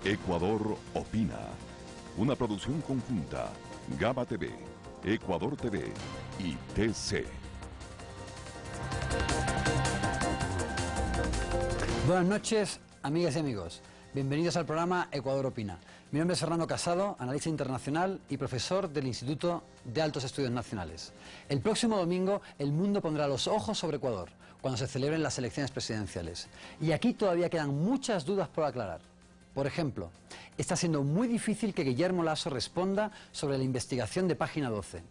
Ecuador opina. Una producción conjunta. Gama TV, Ecuador TV y TC. Buenas noches, amigas y amigos. Bienvenidos al programa Ecuador Opina. Mi nombre es Fernando Casado, analista internacional y profesor del Instituto de Altos Estudios Nacionales. El próximo domingo el mundo pondrá los ojos sobre Ecuador cuando se celebren las elecciones presidenciales. Y aquí todavía quedan muchas dudas por aclarar. Por ejemplo, está siendo muy difícil que Guillermo Lasso responda sobre la investigación de Página 12.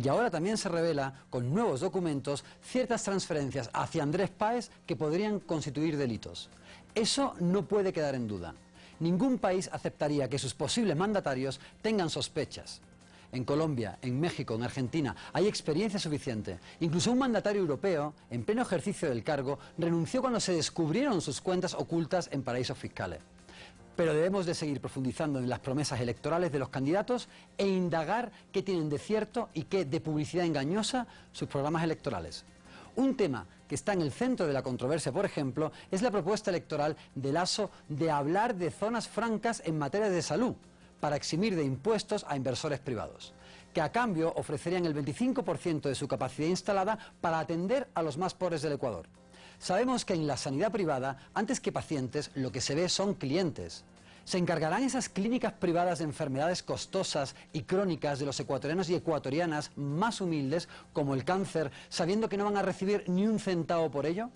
Y ahora también se revela, con nuevos documentos, ciertas transferencias hacia Andrés Páez que podrían constituir delitos. Eso no puede quedar en duda. Ningún país aceptaría que sus posibles mandatarios tengan sospechas. En Colombia, en México, en Argentina, hay experiencia suficiente. Incluso un mandatario europeo, en pleno ejercicio del cargo, renunció cuando se descubrieron sus cuentas ocultas en paraísos fiscales. Pero debemos de seguir profundizando en las promesas electorales de los candidatos e indagar qué tienen de cierto y qué de publicidad engañosa sus programas electorales. Un tema que está en el centro de la controversia, por ejemplo, es la propuesta electoral de Lasso de hablar de zonas francas en materia de salud, para eximir de impuestos a inversores privados, que a cambio ofrecerían el 25% de su capacidad instalada para atender a los más pobres del Ecuador. Sabemos que en la sanidad privada, antes que pacientes, lo que se ve son clientes. ¿Se encargarán esas clínicas privadas de enfermedades costosas y crónicas de los ecuatorianos y ecuatorianas más humildes, como el cáncer, sabiendo que no van a recibir ni un centavo por ello?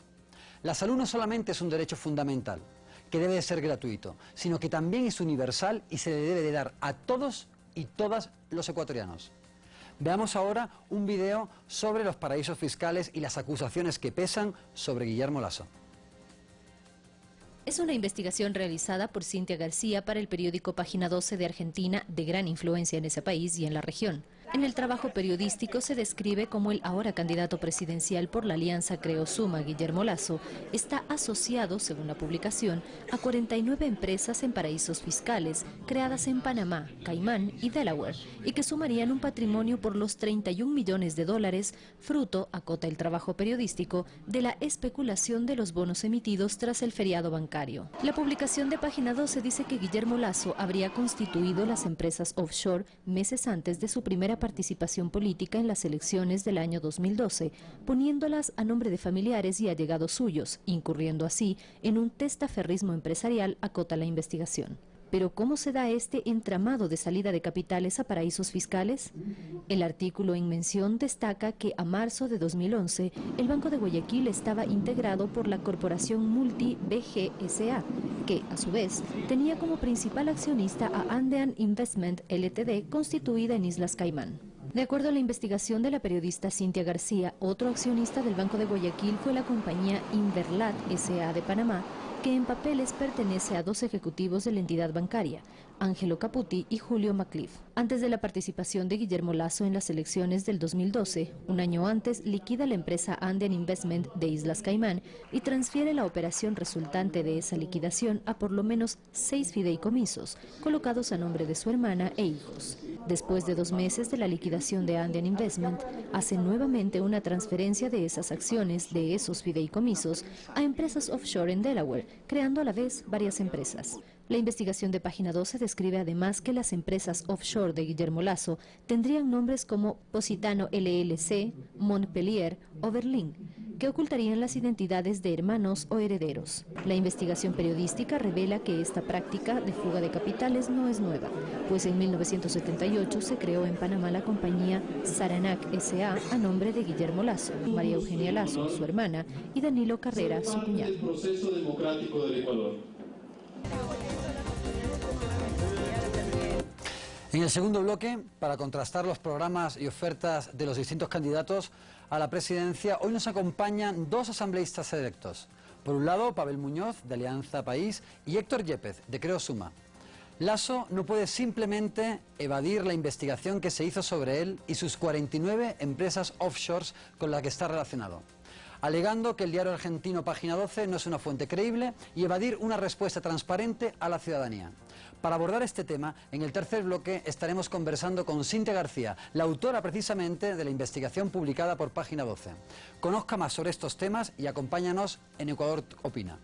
La salud no solamente es un derecho fundamental, que debe de ser gratuito, sino que también es universal y se le debe de dar a todos y todas los ecuatorianos. Veamos ahora un video sobre los paraísos fiscales y las acusaciones que pesan sobre Guillermo Lasso. Es una investigación realizada por Cintia García para el periódico Página 12 de Argentina, de gran influencia en ese país y en la región. En el trabajo periodístico se describe cómo el ahora candidato presidencial por la alianza Creo Suma, Guillermo Lasso, está asociado, según la publicación, a 49 empresas en paraísos fiscales, creadas en Panamá, Caimán y Delaware, y que sumarían un patrimonio por los 31 millones de dólares, fruto, acota el trabajo periodístico, de la especulación de los bonos emitidos tras el feriado bancario. La publicación de Página 12 dice que Guillermo Lasso habría constituido las empresas offshore meses antes de su primera participación política en las elecciones del año 2012, poniéndolas a nombre de familiares y allegados suyos, incurriendo así en un testaferrismo empresarial, acota la investigación. Pero ¿cómo se da este entramado de salida de capitales a paraísos fiscales? El artículo en mención destaca que a marzo de 2011 el Banco de Guayaquil estaba integrado por la corporación Multi BGSA, que a su vez tenía como principal accionista a Andean Investment Ltd, constituida en Islas Caimán. De acuerdo a la investigación de la periodista Cintia García, otro accionista del Banco de Guayaquil fue la compañía Inverlat S.A. de Panamá, que en papeles pertenece a dos ejecutivos de la entidad bancaria, Ángelo Caputi y Julio Macliff. Antes de la participación de Guillermo Lasso en las elecciones del 2012, un año antes liquida la empresa Andean Investment de Islas Caimán y transfiere la operación resultante de esa liquidación a por lo menos 6 fideicomisos, colocados a nombre de su hermana e hijos. Después de 2 meses de la liquidación de Andean Investment, hace nuevamente una transferencia de esas acciones de esos fideicomisos a empresas offshore en Delaware, creando a la vez varias empresas. La investigación de Página 12 describe además que las empresas offshore de Guillermo Lasso tendrían nombres como Positano LLC, Montpellier o Berlín, que ocultarían las identidades de hermanos o herederos. La investigación periodística revela que esta práctica de fuga de capitales no es nueva, pues en 1978 se creó en Panamá la compañía Saranac S.A. a nombre de Guillermo Lasso, María Eugenia Lasso, su hermana, y Danilo Carrera, su cuñado. El proceso democrático del Ecuador. En el segundo bloque, para contrastar los programas y ofertas de los distintos candidatos a la presidencia, hoy nos acompañan dos asambleístas electos. Por un lado, Pavel Muñoz, de Alianza País, y Héctor Yepez, de Creo Suma. Lasso no puede simplemente evadir la investigación que se hizo sobre él y sus 49 empresas offshores con las que está relacionado, alegando que el diario argentino Página 12 no es una fuente creíble y evadir una respuesta transparente a la ciudadanía. Para abordar este tema, en el tercer bloque estaremos conversando con Cintia García, la autora precisamente de la investigación publicada por Página 12. Conozca más sobre estos temas y acompáñanos en Ecuador Opina.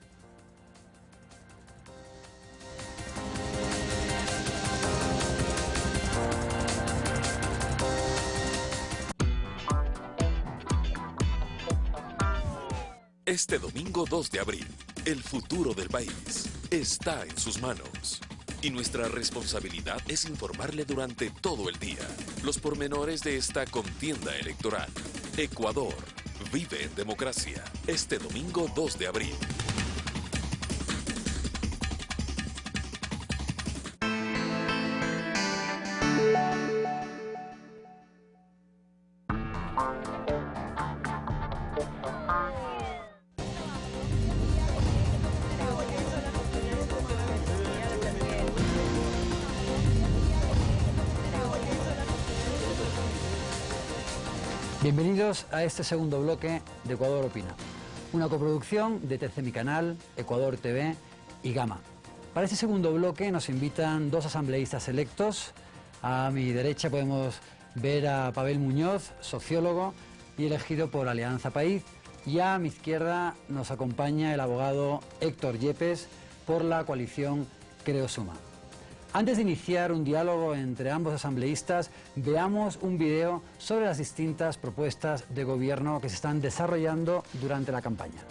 Este domingo 2 de abril, el futuro del país está en sus manos. Y nuestra responsabilidad es informarle durante todo el día los pormenores de esta contienda electoral. Ecuador vive en democracia. Este domingo 2 de abril. Bienvenidos a este segundo bloque de Ecuador Opina, una coproducción de TC Mi Canal, Ecuador TV y Gama. Para este segundo bloque nos invitan dos asambleístas electos. A mi derecha podemos ver a Pavel Muñoz, sociólogo y elegido por Alianza País, y a mi izquierda nos acompaña el abogado Héctor Yepes por la coalición Creo Suma. Antes de iniciar un diálogo entre ambos asambleístas, veamos un video sobre las distintas propuestas de gobierno que se están desarrollando durante la campaña.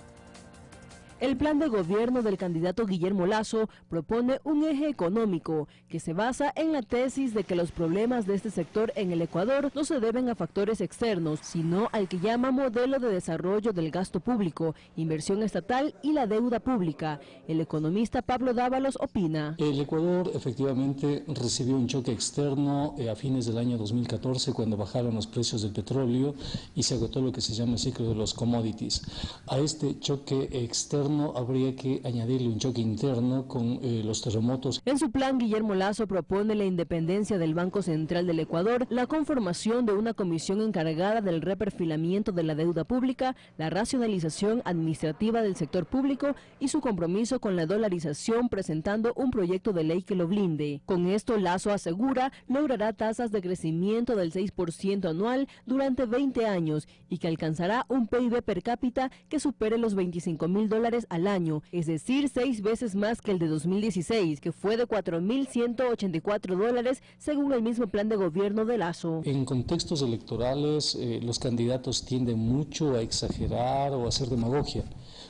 El plan de gobierno del candidato Guillermo Lasso propone un eje económico que se basa en la tesis de que los problemas de este sector en el Ecuador no se deben a factores externos, sino al que llama modelo de desarrollo del gasto público, inversión estatal y la deuda pública. El economista Pablo Dávalos opina. El Ecuador efectivamente recibió un choque externo a fines del año 2014 cuando bajaron los precios del petróleo y se agotó lo que se llama el ciclo de los commodities. A este choque externo habría que añadirle un choque interno con los terremotos. En su plan, Guillermo Lasso propone la independencia del Banco Central del Ecuador, la conformación de una comisión encargada del reperfilamiento de la deuda pública, la racionalización administrativa del sector público y su compromiso con la dolarización, presentando un proyecto de ley que lo blinde. Con esto, Lasso asegura logrará tasas de crecimiento del 6% anual durante 20 años y que alcanzará un PIB per cápita que supere los $25.000 al año, es decir, 6 veces más que el de 2016, que fue de $4.184 según el mismo plan de gobierno de Lasso. En contextos electorales, los candidatos tienden mucho a exagerar o a hacer demagogia,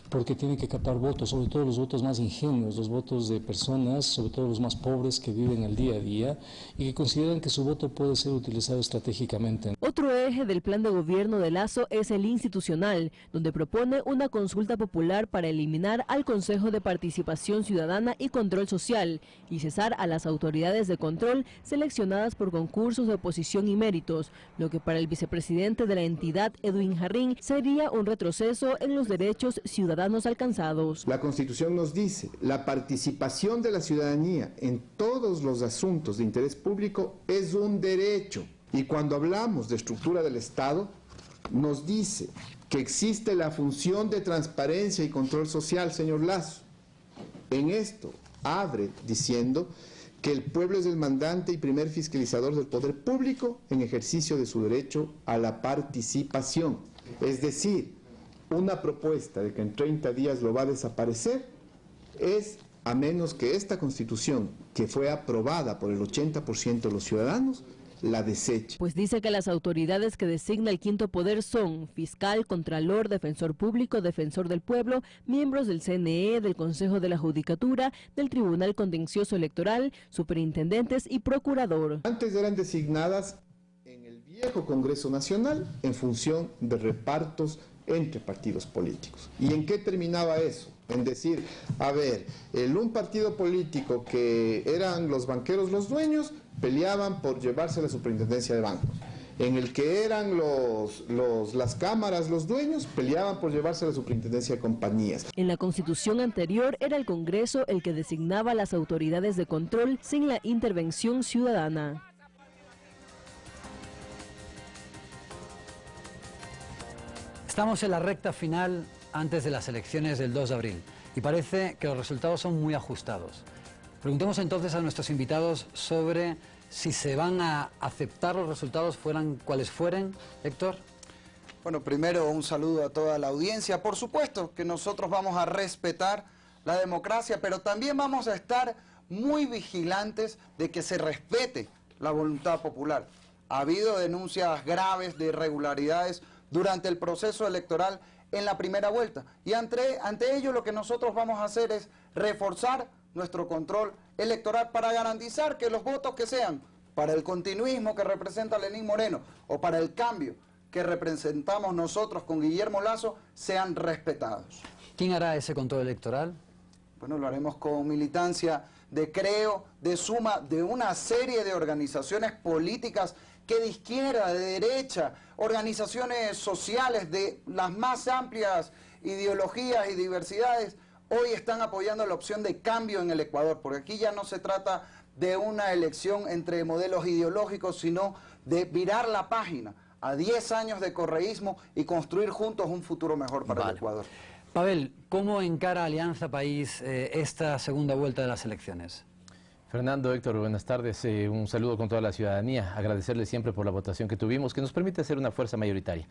porque tienen que captar votos, sobre todo los votos más ingenuos, los votos de personas, sobre todo los más pobres que viven el día a día y que consideran que su voto puede ser utilizado estratégicamente. Otro eje del plan de gobierno de Lasso es el institucional, donde propone una consulta popular para eliminar al Consejo de Participación Ciudadana y Control Social y cesar a las autoridades de control seleccionadas por concursos de oposición y méritos, lo que para el vicepresidente de la entidad, Edwin Jarrín, sería un retroceso en los derechos ciudadanos alcanzados. La Constitución nos dice, la participación de la ciudadanía en todos los asuntos de interés público es un derecho. Y cuando hablamos de estructura del Estado, nos dice que existe la función de transparencia y control social, señor Lasso. En esto abre diciendo que el pueblo es el mandante y primer fiscalizador del poder público en ejercicio de su derecho a la participación. Es decir, una propuesta de que en 30 días lo va a desaparecer es a menos que esta Constitución, que fue aprobada por el 80% de los ciudadanos, la deseche. Pues dice que las autoridades que designa el quinto poder son fiscal, contralor, defensor público, defensor del pueblo, miembros del CNE, del Consejo de la Judicatura, del Tribunal Contencioso Electoral, superintendentes y procurador. Antes eran designadas en el viejo Congreso Nacional en función de repartos entre partidos políticos. ¿Y en qué terminaba eso? En decir, a ver, un partido político que eran los banqueros los dueños, peleaban por llevarse la superintendencia de bancos. En el que eran las cámaras los dueños, peleaban por llevarse la superintendencia de compañías. En la Constitución anterior era el Congreso el que designaba las autoridades de control sin la intervención ciudadana. Estamos en la recta final antes de las elecciones del 2 de abril y parece que los resultados son muy ajustados. Preguntemos entonces a nuestros invitados sobre si se van a aceptar los resultados, fueran cuales fueren. Héctor. Bueno, primero un saludo a toda la audiencia. Por supuesto que nosotros vamos a respetar la democracia, pero también vamos a estar muy vigilantes de que se respete la voluntad popular. Ha habido denuncias graves de irregularidades durante el proceso electoral en la primera vuelta. Y ante ello lo que nosotros vamos a hacer es reforzar nuestro control electoral para garantizar que los votos que sean para el continuismo que representa Lenín Moreno o para el cambio que representamos nosotros con Guillermo Lasso sean respetados. ¿Quién hará ese control electoral? Bueno, lo haremos con militancia de Creo, de Suma, de una serie de organizaciones políticas que de izquierda, de derecha, organizaciones sociales de las más amplias ideologías y diversidades, hoy están apoyando la opción de cambio en el Ecuador, porque aquí ya no se trata de una elección entre modelos ideológicos, sino de virar la página a 10 años de correísmo y construir juntos un futuro mejor para el Ecuador. Pavel, ¿cómo encara Alianza País esta segunda vuelta de las elecciones? Fernando, Héctor, buenas tardes. Un saludo con toda la ciudadanía. Agradecerles siempre por la votación que tuvimos, que nos permite ser una fuerza mayoritaria.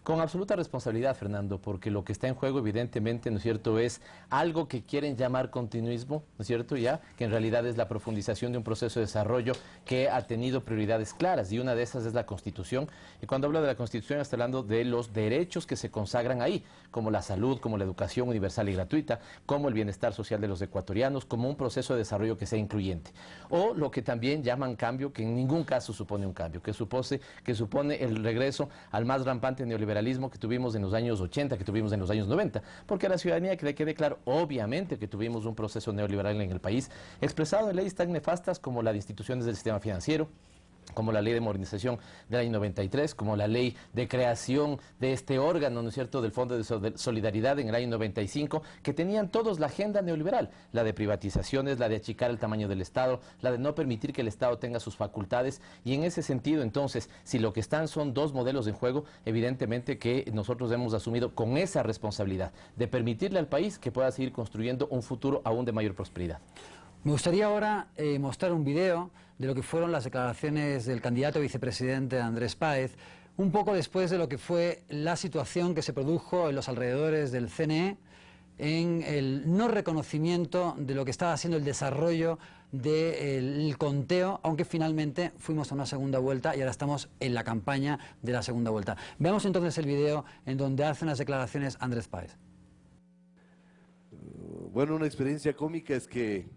Con absoluta responsabilidad, Fernando, porque lo que está en juego, evidentemente, ¿no es cierto?, es algo que quieren llamar continuismo, ¿no es cierto?, ya, que en realidad es la profundización de un proceso de desarrollo que ha tenido prioridades claras, y una de esas es la Constitución. Y cuando hablo de la Constitución, está hablando de los derechos que se consagran ahí, como la salud, como la educación universal y gratuita, como el bienestar social de los ecuatorianos, como un proceso de desarrollo que sea incluyente. O lo que también llaman cambio, que en ningún caso supone un cambio, que supone el regreso al más rampante neoliberalismo que tuvimos en los años 80, que tuvimos en los años 90, porque a la ciudadanía que le quede claro, obviamente que tuvimos un proceso neoliberal en el país, expresado en leyes tan nefastas como la de instituciones del sistema financiero, como la ley de modernización del año 93, como la ley de creación de este órgano, ¿no es cierto?, del Fondo de Solidaridad en el año 95, que tenían todos la agenda neoliberal, la de privatizaciones, la de achicar el tamaño del Estado, la de no permitir que el Estado tenga sus facultades, y en ese sentido, entonces, si lo que están son dos modelos en juego, evidentemente que nosotros hemos asumido con esa responsabilidad de permitirle al país que pueda seguir construyendo un futuro aún de mayor prosperidad. Me gustaría ahora mostrar un video de lo que fueron las declaraciones del candidato a vicepresidente Andrés Páez, un poco después de lo que fue la situación que se produjo en los alrededores del CNE, en el no reconocimiento de lo que estaba haciendo el desarrollo del conteo, aunque finalmente fuimos a una segunda vuelta y ahora estamos en la campaña de la segunda vuelta. Veamos entonces el video en donde hace unas declaraciones Andrés Páez. Bueno, una experiencia cómica es que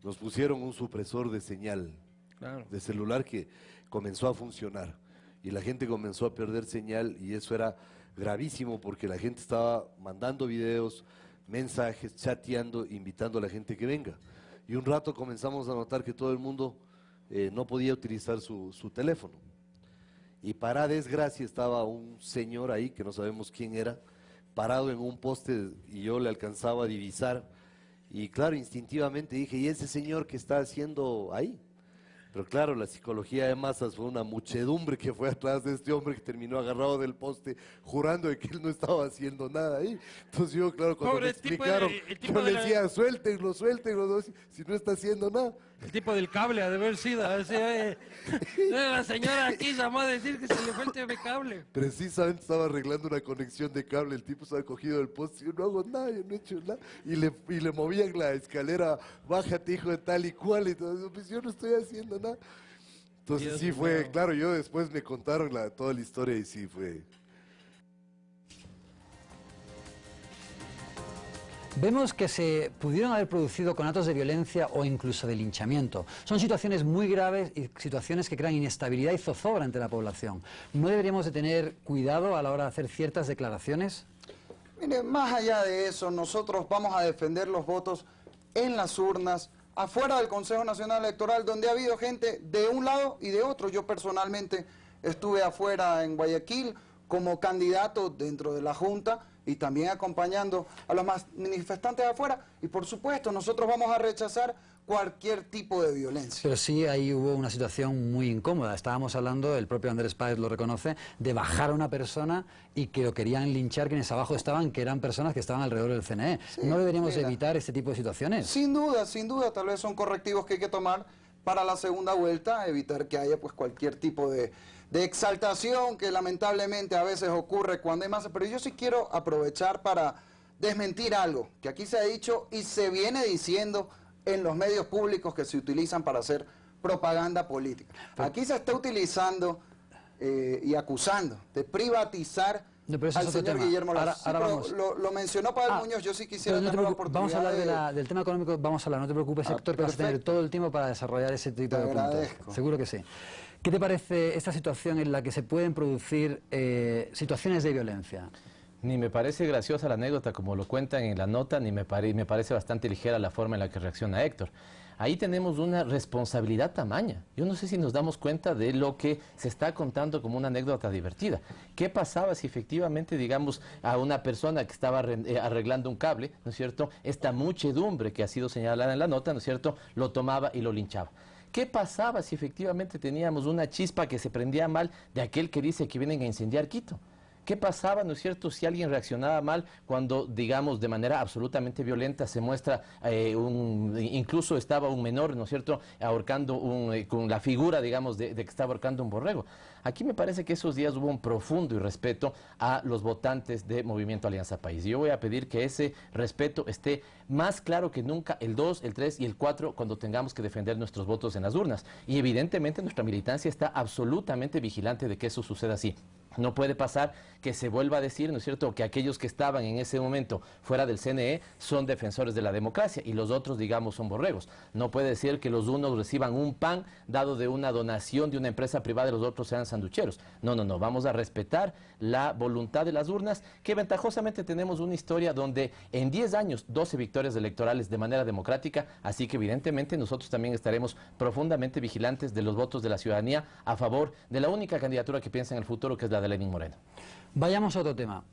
nos pusieron un supresor de señal de celular que comenzó a funcionar y la gente comenzó a perder señal, y eso era gravísimo porque la gente estaba mandando videos, mensajes, chateando, invitando a la gente que venga. Y un rato comenzamos a notar que todo el mundo no podía utilizar su teléfono. Y para desgracia estaba un señor ahí, que no sabemos quién era, parado en un poste, y yo le alcanzaba a divisar. Y claro, instintivamente dije, ¿y ese señor qué está haciendo ahí? Pero claro, la psicología de masas fue una muchedumbre que fue atrás de este hombre que terminó agarrado del poste, jurando de que él no estaba haciendo nada ahí. Entonces yo, claro, cuando me explicaron, yo le decía, suéltenlo, suéltenlo, si no está haciendo nada. El tipo del cable ha de haber sido, la señora aquí llamó a decir que se le fue el tema de cable. Precisamente estaba arreglando una conexión de cable, el tipo se había cogido del poste, yo no hago nada, yo no he hecho nada, y le movían la escalera, bájate hijo de tal y cual, y todo, pues yo no estoy haciendo nada. Entonces Dios sí fue, mío. Claro, yo después me contaron toda la historia y sí fue. Vemos que se pudieron haber producido con actos de violencia o incluso de linchamiento. Son situaciones muy graves y situaciones que crean inestabilidad y zozobra entre la población. ¿No deberíamos de tener cuidado a la hora de hacer ciertas declaraciones? Mire, más allá de eso, nosotros vamos a defender los votos en las urnas, afuera del Consejo Nacional Electoral, donde ha habido gente de un lado y de otro. Yo personalmente estuve afuera en Guayaquil como candidato dentro de la Junta y también acompañando a los manifestantes de afuera, y por supuesto nosotros vamos a rechazar cualquier tipo de violencia. Pero sí, ahí hubo una situación muy incómoda. Estábamos hablando, el propio Andrés Páez lo reconoce, de bajar a una persona y que lo querían linchar quienes abajo estaban, que eran personas que estaban alrededor del CNE. Sí, ¿no deberíamos evitar este tipo de situaciones? Sin duda, tal vez son correctivos que hay que tomar para la segunda vuelta, evitar que haya pues cualquier tipo de exaltación que lamentablemente a veces ocurre cuando hay masa. Pero yo sí quiero aprovechar para desmentir algo que aquí se ha dicho y se viene diciendo en los medios públicos que se utilizan para hacer propaganda política. Aquí se está utilizando y acusando de privatizar No, pero eso al es otro señor tema. Guillermo Lazo. Ahora pero vamos. lo mencionó Pavel Muñoz, yo sí quisiera no tener la oportunidad vamos a hablar del tema económico, vamos a hablar, no te preocupes, Héctor, que vas a tener todo el tiempo para desarrollar ese tipo de puntos. Seguro que sí. ¿Qué te parece esta situación en la que se pueden producir situaciones de violencia? Ni me parece graciosa la anécdota como lo cuentan en la nota, ni me parece bastante ligera la forma en la que reacciona Héctor. Ahí tenemos una responsabilidad tamaña. Yo no sé si nos damos cuenta de lo que se está contando como una anécdota divertida. ¿Qué pasaba si efectivamente, digamos, a una persona que estaba arreglando un cable, ¿no es cierto?, esta muchedumbre que ha sido señalada en la nota, ¿no es cierto?, lo tomaba y lo linchaba? ¿Qué pasaba si efectivamente teníamos una chispa que se prendía mal de aquel que dice que vienen a incendiar Quito? ¿Qué pasaba, no es cierto, si alguien reaccionaba mal cuando, digamos, de manera absolutamente violenta se muestra, incluso estaba un menor, ¿no es cierto?, ahorcando con la figura, digamos, de que estaba ahorcando un borrego? Aquí me parece que esos días hubo un profundo irrespeto a los votantes de Movimiento Alianza País. Y yo voy a pedir que ese respeto esté más claro que nunca el 2, el 3 y el 4 cuando tengamos que defender nuestros votos en las urnas. Y evidentemente nuestra militancia está absolutamente vigilante de que eso suceda así. No puede pasar que se vuelva a decir, ¿no es cierto?, que aquellos que estaban en ese momento fuera del CNE son defensores de la democracia y los otros, digamos, son borregos. No puede ser que los unos reciban un pan dado de una donación de una empresa privada y los otros sean sanducheros. No, no, no, vamos a respetar la voluntad de las urnas, que ventajosamente tenemos una historia donde en 10 años, 12 victorias electorales de manera democrática, así que evidentemente nosotros también estaremos profundamente vigilantes de los votos de la ciudadanía a favor de la única candidatura que piensa en el futuro, que es la de Lenín Moreno. Vayamos a otro tema.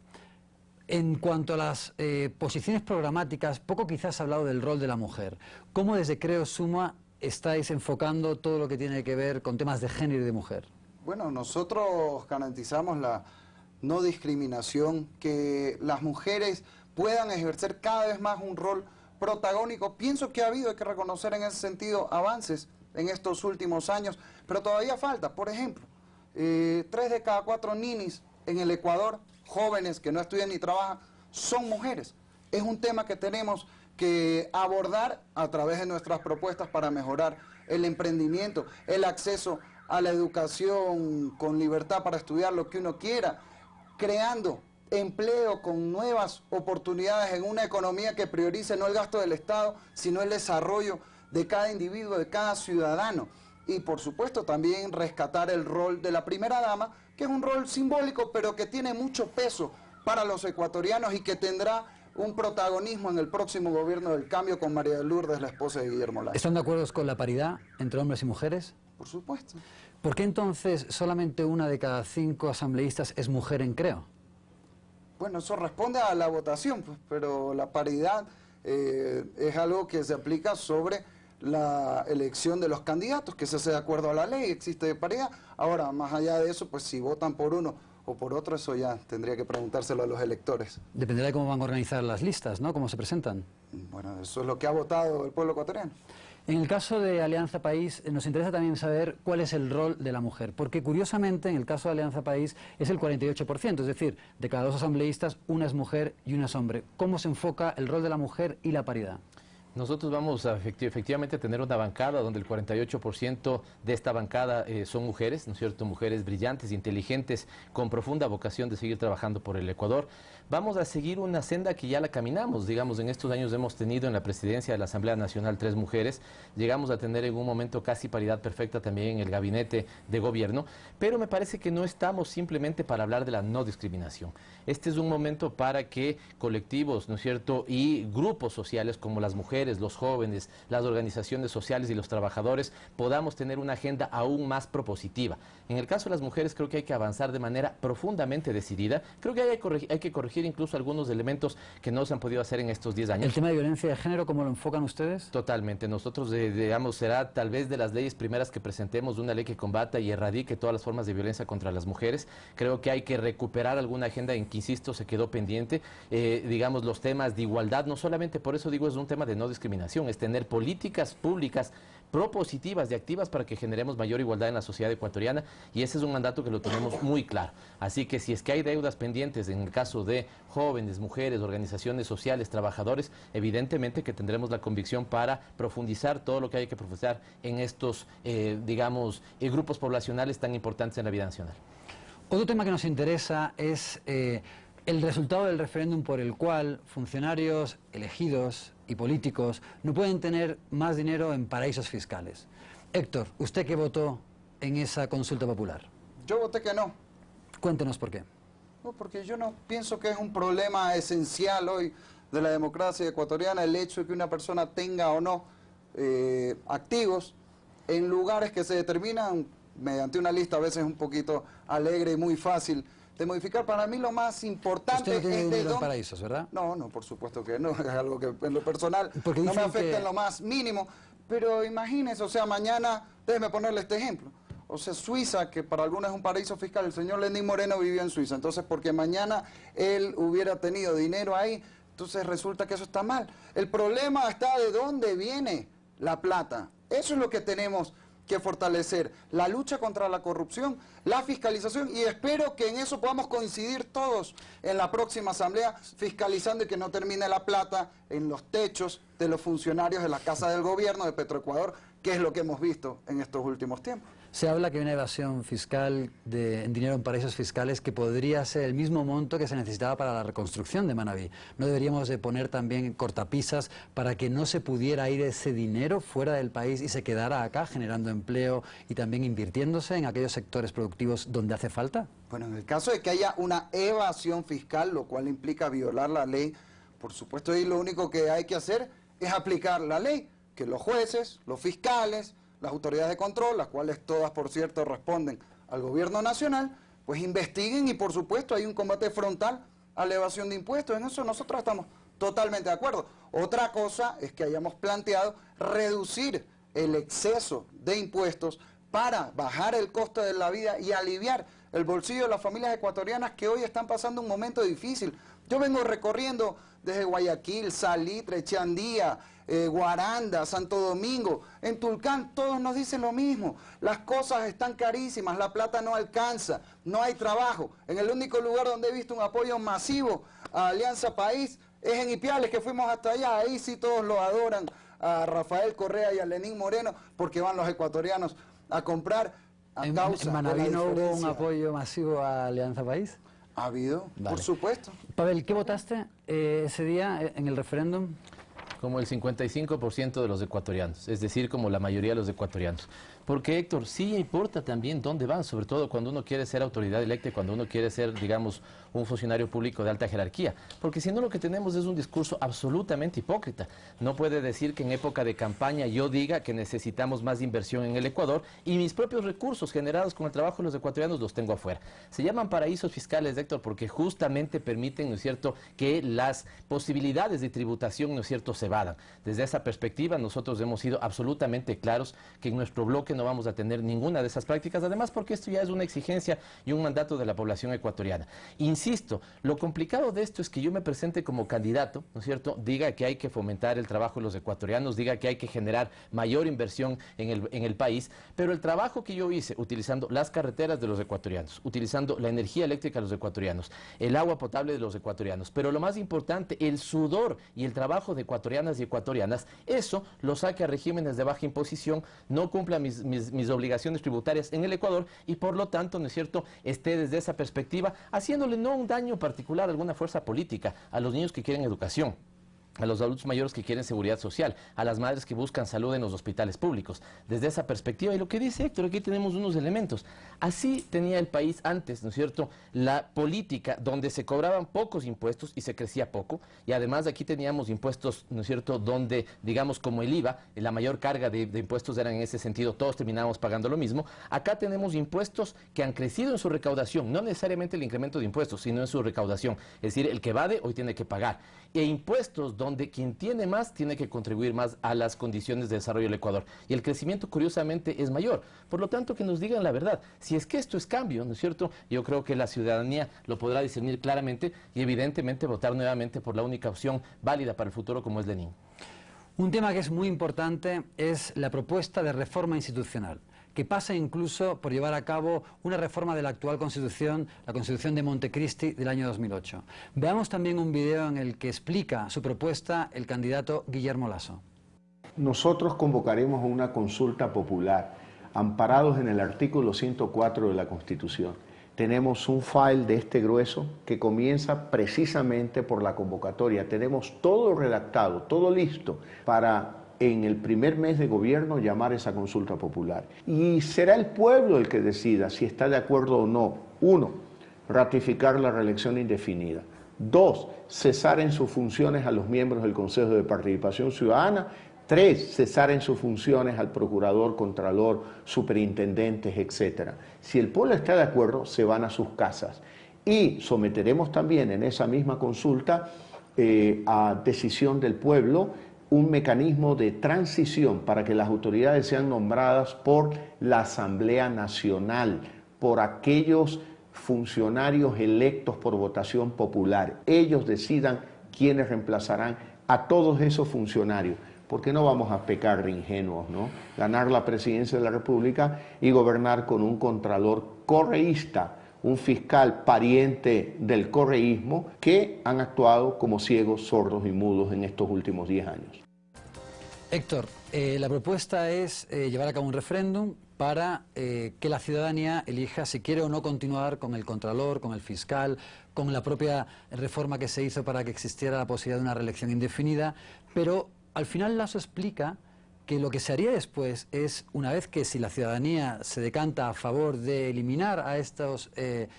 En cuanto a las posiciones programáticas, poco quizás ha hablado del rol de la mujer. ¿Cómo desde Creo Suma estáis enfocando todo lo que tiene que ver con temas de género y de mujer? Bueno, nosotros garantizamos la no discriminación, que las mujeres puedan ejercer cada vez más un rol protagónico. Pienso que ha habido, hay que reconocer en ese sentido, avances en estos últimos años, pero todavía falta. Por ejemplo, 3 de cada 4 ninis en el Ecuador, jóvenes que no estudian ni trabajan, son mujeres. Es un tema que tenemos que abordar a través de nuestras propuestas para mejorar el emprendimiento, el acceso a la educación con libertad para estudiar lo que uno quiera, creando empleo con nuevas oportunidades en una economía que priorice no el gasto del Estado, sino el desarrollo de cada individuo, de cada ciudadano. Y por supuesto también rescatar el rol de la primera dama, que es un rol simbólico, pero que tiene mucho peso para los ecuatorianos y que tendrá un protagonismo en el próximo gobierno del cambio con María de Lourdes, la esposa de Guillermo Lazo. ¿Están de acuerdo con la paridad entre hombres y mujeres? Por supuesto. ¿Por qué entonces solamente 1 de cada 5 asambleístas es mujer en Creo? Bueno, eso responde a la votación, pues, pero la paridad es algo que se aplica sobre la elección de los candidatos, que se hace de acuerdo a la ley, existe paridad. Ahora, más allá de eso, pues si votan por uno o por otro, eso ya tendría que preguntárselo a los electores. Dependerá de cómo van a organizar las listas, ¿no? Cómo se presentan. Bueno, eso es lo que ha votado el pueblo ecuatoriano. En el caso de Alianza País, nos interesa también saber cuál es el rol de la mujer, porque curiosamente en el caso de Alianza País es el 48%, es decir, de cada 2 asambleístas, 1 es mujer y 1 es hombre. ¿Cómo se enfoca el rol de la mujer y la paridad? Nosotros vamos a efectivamente tener una bancada donde el 48% de esta bancada son mujeres, ¿no es cierto? Mujeres brillantes, inteligentes, con profunda vocación de seguir trabajando por el Ecuador. Vamos a seguir una senda que ya la caminamos, digamos, en estos años hemos tenido en la presidencia de la Asamblea Nacional 3 mujeres, llegamos a tener en un momento casi paridad perfecta también en el gabinete de gobierno, pero me parece que no estamos simplemente para hablar de la no discriminación. Este es un momento para que colectivos, ¿no es cierto?, y grupos sociales como las mujeres, los jóvenes, las organizaciones sociales y los trabajadores podamos tener una agenda aún más propositiva. En el caso de las mujeres creo que hay que avanzar de manera profundamente decidida, creo que hay que corregir incluso algunos elementos que no se han podido hacer en estos 10 años. ¿El tema de violencia de género cómo lo enfocan ustedes? Totalmente, nosotros digamos será tal vez de las leyes primeras que presentemos una ley que combata y erradique todas las formas de violencia contra las mujeres. Creo que hay que recuperar alguna agenda en que, insisto, se quedó pendiente, digamos los temas de igualdad, no solamente por eso digo es un tema de no discriminación, es tener políticas públicas propositivas y activas para que generemos mayor igualdad en la sociedad ecuatoriana y ese es un mandato que lo tenemos muy claro. Así que si es que hay deudas pendientes en el caso de jóvenes, mujeres, organizaciones sociales, trabajadores, evidentemente que tendremos la convicción para profundizar todo lo que hay que profundizar en estos, digamos, grupos poblacionales tan importantes en la vida nacional. Otro tema que nos interesa es el resultado del referéndum por el cual funcionarios elegidos y políticos no pueden tener más dinero en paraísos fiscales. Héctor, ¿usted qué votó en esa consulta popular? Yo voté que no. Cuéntenos por qué. No, porque yo no pienso que es un problema esencial hoy de la democracia ecuatoriana el hecho de que una persona tenga o no activos en lugares que se determinan mediante una lista a veces un poquito alegre y muy fácil de modificar. Para mí lo más importante Usted no tiene es de dinero en dónde... paraísos, ¿verdad? No, por supuesto que no, es algo que en lo personal Porque no me dicen afecta que... en lo más mínimo, pero imagínese, o sea, mañana, déjeme ponerle este ejemplo, o sea, Suiza, que para algunos es un paraíso fiscal, el señor Lenín Moreno vivió en Suiza, entonces porque mañana él hubiera tenido dinero ahí, entonces resulta que eso está mal. El problema está de dónde viene la plata, eso es lo que tenemos que fortalecer, la lucha contra la corrupción, la fiscalización, y espero que en eso podamos coincidir todos en la próxima asamblea, fiscalizando y que no termine la plata en los techos de los funcionarios de la Casa del Gobierno de Petroecuador, que es lo que hemos visto en estos últimos tiempos. Se habla que hay una evasión fiscal en dinero en paraísos fiscales que podría ser el mismo monto que se necesitaba para la reconstrucción de Manabí. ¿No deberíamos de poner también cortapisas para que no se pudiera ir ese dinero fuera del país y se quedara acá generando empleo y también invirtiéndose en aquellos sectores productivos donde hace falta? Bueno, en el caso de que haya una evasión fiscal, lo cual implica violar la ley, por supuesto ahí lo único que hay que hacer es aplicar la ley, que los jueces, los fiscales, las autoridades de control, las cuales todas, por cierto, responden al gobierno nacional, pues investiguen y, por supuesto, hay un combate frontal a la evasión de impuestos. En eso nosotros estamos totalmente de acuerdo. Otra cosa es que hayamos planteado reducir el exceso de impuestos para bajar el costo de la vida y aliviar el bolsillo de las familias ecuatorianas que hoy están pasando un momento difícil. Yo vengo recorriendo desde Guayaquil, Salitre, Chandía, Guaranda, Santo Domingo, en Tulcán, todos nos dicen lo mismo. Las cosas están carísimas, la plata no alcanza, no hay trabajo. En el único lugar donde he visto un apoyo masivo a Alianza País es en Ipiales, que fuimos hasta allá. Ahí sí todos lo adoran a Rafael Correa y a Lenín Moreno, porque van los ecuatorianos a comprar a causa ¿En Manabí de la no hubo un diferencia. apoyo masivo a Alianza País? Ha habido, por supuesto. Pavel, ¿qué votaste ese día en el referéndum? Como el 55% de los ecuatorianos, es decir, como la mayoría de los ecuatorianos. Porque, Héctor, sí importa también dónde van, sobre todo cuando uno quiere ser autoridad electa y cuando uno quiere ser, digamos, un funcionario público de alta jerarquía. Porque si no, lo que tenemos es un discurso absolutamente hipócrita. No puede decir que en época de campaña yo diga que necesitamos más inversión en el Ecuador y mis propios recursos generados con el trabajo de los ecuatorianos los tengo afuera. Se llaman paraísos fiscales, Héctor, porque justamente permiten, ¿no es cierto?, que las posibilidades de tributación, ¿no es cierto?, se vadan. Desde esa perspectiva, nosotros hemos sido absolutamente claros que en nuestro bloque no vamos a tener ninguna de esas prácticas, además porque esto ya es una exigencia y un mandato de la población ecuatoriana. Insisto, lo complicado de esto es que yo me presente como candidato, ¿no es cierto?, diga que hay que fomentar el trabajo de los ecuatorianos, diga que hay que generar mayor inversión en el país, pero el trabajo que yo hice utilizando las carreteras de los ecuatorianos, utilizando la energía eléctrica de los ecuatorianos, el agua potable de los ecuatorianos, pero lo más importante, el sudor y el trabajo de ecuatorianas y ecuatorianas, eso lo saque a regímenes de baja imposición, no cumpla mis obligaciones tributarias en el Ecuador y por lo tanto, ¿no es cierto?, esté desde esa perspectiva haciéndole no un daño particular a alguna fuerza política, a los niños que quieren educación, a los adultos mayores que quieren seguridad social, a las madres que buscan salud en los hospitales públicos. Desde esa perspectiva, y lo que dice Héctor, aquí tenemos unos elementos. Así tenía el país antes, ¿no es cierto?, la política donde se cobraban pocos impuestos y se crecía poco, y además aquí teníamos impuestos, ¿no es cierto?, donde, digamos, como el IVA, la mayor carga de impuestos eran en ese sentido, todos terminábamos pagando lo mismo. Acá tenemos impuestos que han crecido en su recaudación, no necesariamente el incremento de impuestos, sino en su recaudación. Es decir, el que evade hoy tiene que pagar. E impuestos donde quien tiene más tiene que contribuir más a las condiciones de desarrollo del Ecuador. Y el crecimiento, curiosamente, es mayor. Por lo tanto, que nos digan la verdad. Si es que esto es cambio, ¿no es cierto?, yo creo que la ciudadanía lo podrá discernir claramente y evidentemente votar nuevamente por la única opción válida para el futuro como es Lenín. Un tema que es muy importante es la propuesta de reforma institucional, que pasa incluso por llevar a cabo una reforma de la actual Constitución, la Constitución de Montecristi del año 2008. Veamos también un video en el que explica su propuesta el candidato Guillermo Lasso. Nosotros convocaremos una consulta popular, amparados en el artículo 104 de la Constitución, tenemos un file de este grueso que comienza precisamente por la convocatoria. Tenemos todo redactado, todo listo para en el primer mes de gobierno llamar esa consulta popular. Y será el pueblo el que decida si está de acuerdo o no. 1, ratificar la reelección indefinida. 2, cesar en sus funciones a los miembros del Consejo de Participación Ciudadana. 3, cesar en sus funciones al procurador, contralor, superintendentes, etc. Si el pueblo está de acuerdo, se van a sus casas. Y someteremos también en esa misma consulta a decisión del pueblo un mecanismo de transición para que las autoridades sean nombradas por la Asamblea Nacional, por aquellos funcionarios electos por votación popular. Ellos decidan quiénes reemplazarán a todos esos funcionarios. Porque no vamos a pecar de ingenuos, ¿no? Ganar la presidencia de la República y gobernar con un contralor correísta, un fiscal pariente del correísmo, que han actuado como ciegos, sordos y mudos en estos últimos 10 años. Héctor, la propuesta es llevar a cabo un referéndum para que la ciudadanía elija si quiere o no continuar con el contralor, con el fiscal, con la propia reforma que se hizo para que existiera la posibilidad de una reelección indefinida, pero al final Lasso explica que lo que se haría después es, una vez que si la ciudadanía se decanta a favor de eliminar a estos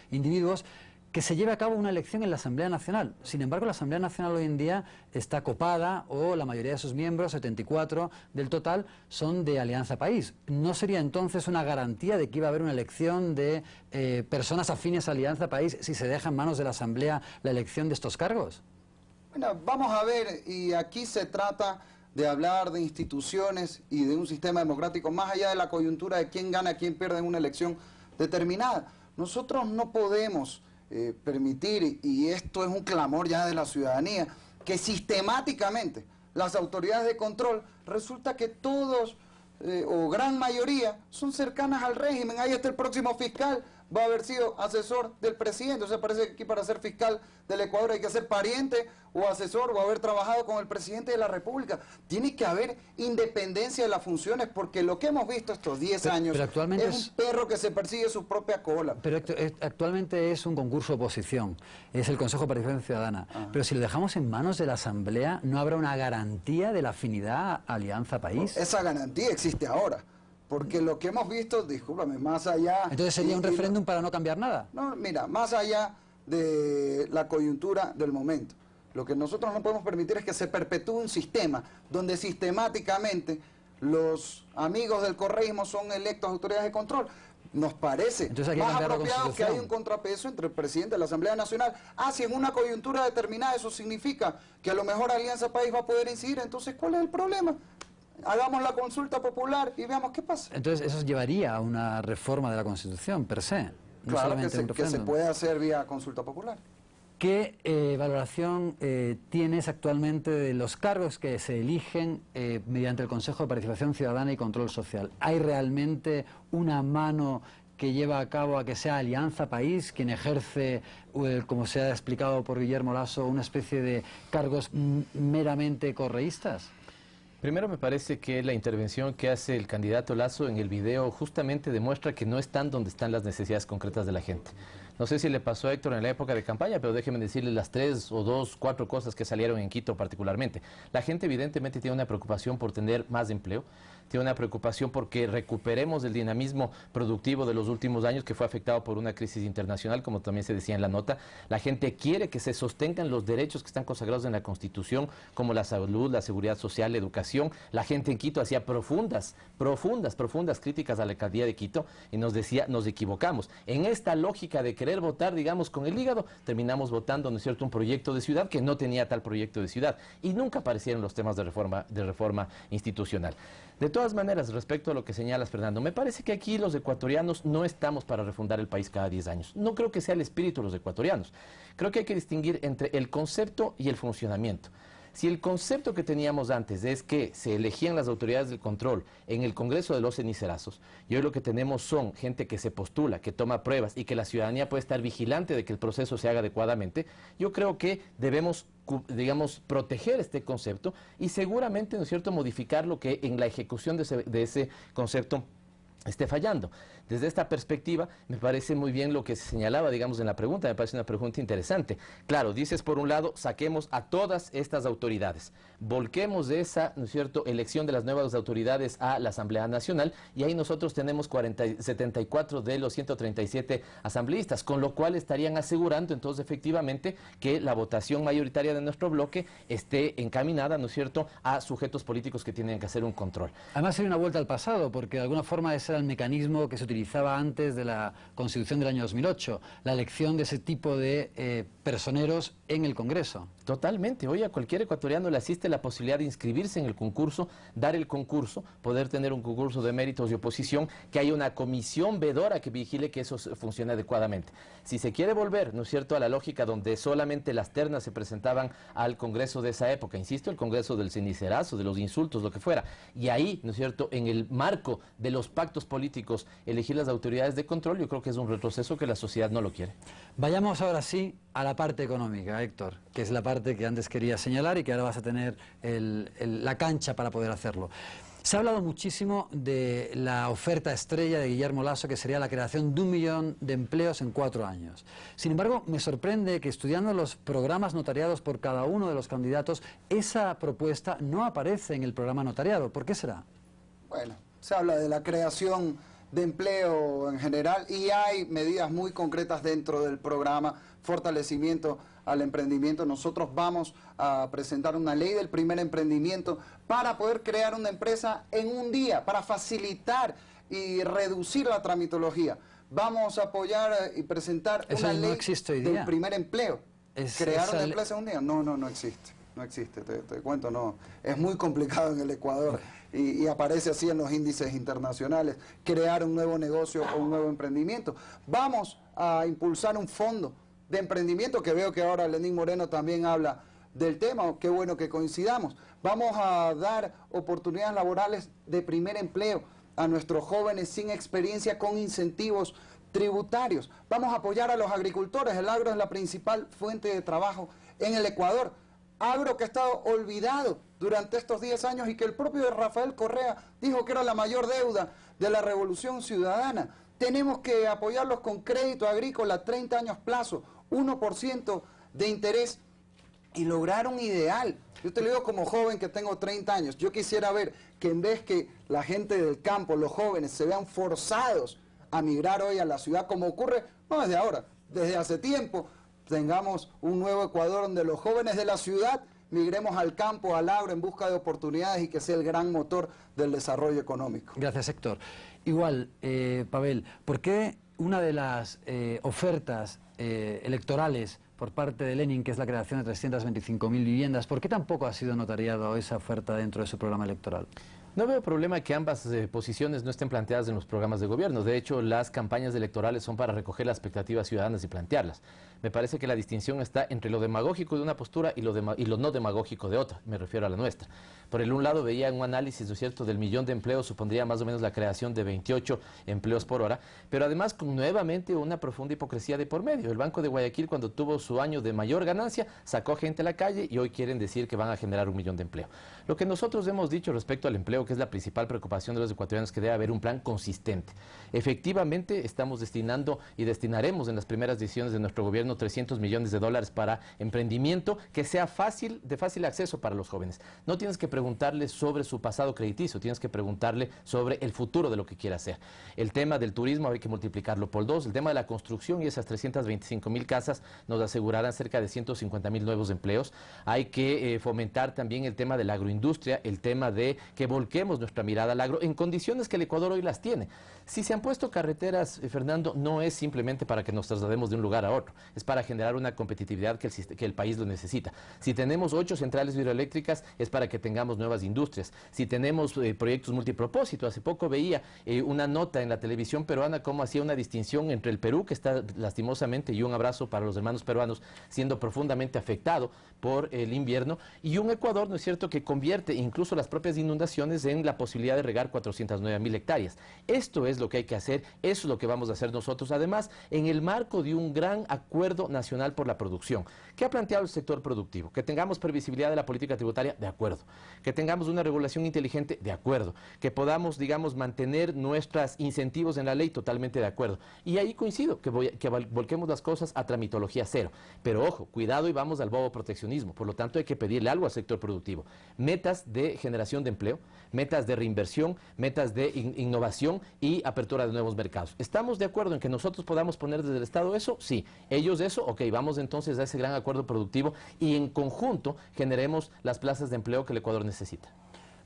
individuos, que se lleve a cabo una elección en la Asamblea Nacional. Sin embargo, la Asamblea Nacional hoy en día está copada, o la mayoría de sus miembros, 74 del total, son de Alianza País. ¿No sería entonces una garantía de que iba a haber una elección de personas afines a Alianza País si se deja en manos de la Asamblea la elección de estos cargos? Bueno, vamos a ver, y aquí se trata de hablar de instituciones y de un sistema democrático más allá de la coyuntura de quién gana, quién pierde en una elección determinada. Nosotros no podemos permitir, y esto es un clamor ya de la ciudadanía, que sistemáticamente las autoridades de control resulta que todos o gran mayoría son cercanas al régimen. Ahí está el próximo fiscal, va a haber sido asesor del presidente. O sea, parece que aquí para ser fiscal del Ecuador hay que ser pariente o asesor o haber trabajado con el presidente de la República. Tiene que haber independencia de las funciones, porque lo que hemos visto estos 10 años actualmente es un perro que se persigue su propia cola. Pero actualmente es un concurso de oposición, es el Consejo de Participación Ciudadana. Pero si lo dejamos en manos de la Asamblea, ¿no habrá una garantía de la afinidad Alianza País? Esa garantía existe ahora. Porque lo que hemos visto, discúlpame, más allá... Entonces sería un referéndum para no cambiar nada. No, mira, más allá de la coyuntura del momento, lo que nosotros no podemos permitir es que se perpetúe un sistema donde sistemáticamente los amigos del correísmo son electos autoridades de control. Nos parece más apropiado que haya un contrapeso entre el presidente de la Asamblea Nacional. Si en una coyuntura determinada eso significa que a lo mejor Alianza País va a poder incidir, entonces ¿cuál es el problema? Hagamos la consulta popular y veamos qué pasa. Entonces eso llevaría a una reforma de la Constitución, per se. No claro, solamente que se puede hacer vía consulta popular. ¿Qué valoración tienes actualmente de los cargos que se eligen mediante el Consejo de Participación Ciudadana y Control Social? ¿Hay realmente una mano que lleva a cabo a que sea Alianza País quien ejerce, como se ha explicado por Guillermo Lasso, una especie de cargos meramente correístas? Primero me parece que la intervención que hace el candidato Lasso en el video justamente demuestra que no están donde están las necesidades concretas de la gente. No sé si le pasó a Héctor en la época de campaña, pero déjeme decirle las 3 o 2, 4 cosas que salieron en Quito particularmente. La gente evidentemente tiene una preocupación por tener más empleo, tiene una preocupación porque recuperemos el dinamismo productivo de los últimos años que fue afectado por una crisis internacional, como también se decía en la nota. La gente quiere que se sostengan los derechos que están consagrados en la Constitución, como la salud, la seguridad social, la educación. La gente en Quito hacía profundas críticas a la alcaldía de Quito y nos decía, nos equivocamos. En esta lógica de querer votar, digamos, con el hígado, terminamos votando, ¿no es cierto?, un proyecto de ciudad que no tenía tal proyecto de ciudad. Y nunca aparecieron los temas de reforma institucional. De todas maneras, respecto a lo que señalas, Fernando, me parece que aquí los ecuatorianos no estamos para refundar el país cada 10 años. No creo que sea el espíritu de los ecuatorianos. Creo que hay que distinguir entre el concepto y el funcionamiento. Si el concepto que teníamos antes es que se elegían las autoridades del control en el Congreso de los cenicerazos, y hoy lo que tenemos son gente que se postula, que toma pruebas y que la ciudadanía puede estar vigilante de que el proceso se haga adecuadamente, yo creo que debemos, digamos, proteger este concepto y seguramente, ¿no es cierto?, modificar lo que en la ejecución de ese concepto esté fallando. Desde esta perspectiva, me parece muy bien lo que se señalaba, digamos, en la pregunta, me parece una pregunta interesante. Claro, dices, por un lado, saquemos a todas estas autoridades, volquemos de esa, ¿no es cierto?, elección de las nuevas autoridades a la Asamblea Nacional, y ahí nosotros tenemos 74 de los 137 asambleístas, con lo cual estarían asegurando, entonces, efectivamente, que la votación mayoritaria de nuestro bloque esté encaminada, ¿no es cierto?, a sujetos políticos que tienen que hacer un control. Además, sería una vuelta al pasado, porque de alguna forma ese era el mecanismo que se utilizaba antes de la Constitución del año 2008, la elección de ese tipo de personeros en el Congreso. Totalmente. Hoy a cualquier ecuatoriano le asiste la posibilidad de inscribirse en el concurso, dar el concurso, poder tener un concurso de méritos y oposición, que haya una comisión vedora que vigile que eso funcione adecuadamente. Si se quiere volver, ¿no es cierto?, a la lógica donde solamente las ternas se presentaban al Congreso de esa época, insisto, el Congreso del cenicerazo, de los insultos, lo que fuera, y ahí, ¿no es cierto?, en el marco de los pactos políticos, elegir las autoridades de control, yo creo que es un retroceso que la sociedad no lo quiere. Vayamos ahora sí a la parte económica, Héctor, que es la parte que antes quería señalar y que ahora vas a tener la cancha para poder hacerlo. Se ha hablado muchísimo de la oferta estrella de Guillermo Lasso, que sería la creación de 1 millón de empleos en 4 años. Sin embargo, me sorprende que estudiando los programas notariados por cada uno de los candidatos, esa propuesta no aparece en el programa notariado. ¿Por qué será? Bueno, se habla de la creación de empleo en general y hay medidas muy concretas dentro del programa, fortalecimiento al emprendimiento. Nosotros vamos a presentar una ley del primer emprendimiento para poder crear una empresa en un día, para facilitar y reducir la tramitología. Vamos a apoyar y presentar una ley del primer empleo. ¿Crear una empresa en un día? No existe. No existe, te cuento, no. Es muy complicado en el Ecuador y aparece así en los índices internacionales, crear un nuevo negocio o un nuevo emprendimiento. Vamos a impulsar un fondo de emprendimiento, que veo que ahora Lenín Moreno también habla del tema, qué bueno que coincidamos. Vamos a dar oportunidades laborales de primer empleo a nuestros jóvenes sin experiencia con incentivos tributarios. Vamos a apoyar a los agricultores, el agro es la principal fuente de trabajo en el Ecuador. Agro que ha estado olvidado durante estos 10 años y que el propio Rafael Correa dijo que era la mayor deuda de la Revolución Ciudadana. Tenemos que apoyarlos con crédito agrícola a 30 años plazo, 1% de interés y lograr un ideal. Yo te lo digo como joven que tengo 30 años, yo quisiera ver que en vez que la gente del campo, los jóvenes, se vean forzados a migrar hoy a la ciudad, como ocurre, no desde ahora, desde hace tiempo, tengamos un nuevo Ecuador donde los jóvenes de la ciudad migremos al campo, al agro, en busca de oportunidades y que sea el gran motor del desarrollo económico. Gracias, Héctor. Igual, Pavel, ¿por qué una de las ofertas electorales por parte de Lenin, que es la creación de 325.000 viviendas, ¿por qué tampoco ha sido notariado esa oferta dentro de su programa electoral? No veo problema que ambas posiciones no estén planteadas en los programas de gobierno. De hecho, las campañas electorales son para recoger las expectativas ciudadanas y plantearlas. Me parece que la distinción está entre lo demagógico de una postura y lo no demagógico de otra. Me refiero a la nuestra. Por el un lado veía en un análisis, ¿no es cierto?, del 1.000.000 de empleos, supondría más o menos la creación de 28 empleos por hora, pero además con nuevamente una profunda hipocresía de por medio. El Banco de Guayaquil, cuando tuvo su año de mayor ganancia, sacó gente a la calle y hoy quieren decir que van a generar 1.000.000 de empleo. Lo que nosotros hemos dicho respecto al empleo, que es la principal preocupación de los ecuatorianos, que debe haber un plan consistente. Efectivamente, estamos destinando y destinaremos en las primeras decisiones de nuestro gobierno $300 millones para emprendimiento que sea de fácil acceso para los jóvenes. No tienes que preguntarle sobre su pasado crediticio, tienes que preguntarle sobre el futuro de lo que quiere hacer. El tema del turismo hay que multiplicarlo por 2, el tema de la construcción y esas 325.000 casas nos asegurarán cerca de 150.000 nuevos empleos. Hay que fomentar también el tema de la agroindustria, el tema de que volquemos nuestra mirada al agro en condiciones que el Ecuador hoy las tiene. Si se han puesto carreteras, Fernando, no es simplemente para que nos traslademos de un lugar a otro, es para generar una competitividad que el país lo necesita. Si tenemos 8 centrales hidroeléctricas, es para que tengamos nuevas industrias. Si tenemos proyectos multipropósito, hace poco veía una nota en la televisión peruana cómo hacía una distinción entre el Perú, que está lastimosamente, y un abrazo para los hermanos peruanos, siendo profundamente afectado por el invierno, y un Ecuador, ¿no es cierto?, que convierte incluso las propias inundaciones entonces en la posibilidad de regar 409.000 hectáreas. Esto es lo que hay que hacer, eso es lo que vamos a hacer nosotros, además, en el marco de un gran acuerdo nacional por la producción. ¿Qué ha planteado el sector productivo? Que tengamos previsibilidad de la política tributaria, de acuerdo. Que tengamos una regulación inteligente, de acuerdo. Que podamos, digamos, mantener nuestros incentivos en la ley, totalmente de acuerdo. Y ahí coincido, que volquemos las cosas a tramitología cero. Pero ojo, cuidado y vamos al bobo proteccionismo. Por lo tanto, hay que pedirle algo al sector productivo. Metas de generación de empleo, metas de reinversión, metas de innovación y apertura de nuevos mercados. ¿Estamos de acuerdo en que nosotros podamos poner desde el Estado eso? Sí. ¿Ellos eso? Ok, vamos entonces a ese gran acuerdo productivo y en conjunto generemos las plazas de empleo que el Ecuador necesita.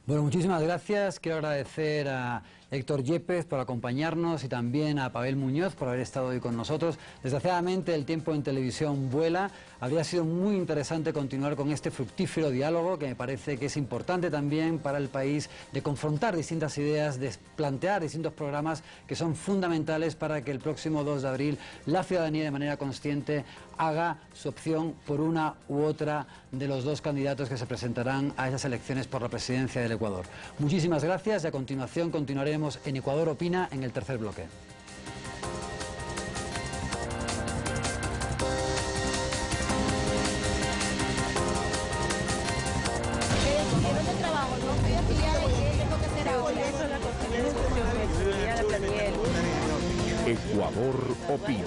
Bueno, muchísimas gracias. Quiero agradecer a Héctor Yepes por acompañarnos y también a Pavel Muñoz por haber estado hoy con nosotros. Desgraciadamente el tiempo en televisión vuela. Habría sido muy interesante continuar con este fructífero diálogo que me parece que es importante también para el país, de confrontar distintas ideas, de plantear distintos programas que son fundamentales para que el próximo 2 de abril la ciudadanía de manera consciente haga su opción por una u otra de los dos candidatos que se presentarán a esas elecciones por la presidencia del Ecuador. Muchísimas gracias y a continuación continuaremos en Ecuador Opina en el tercer bloque. Ecuador Opina.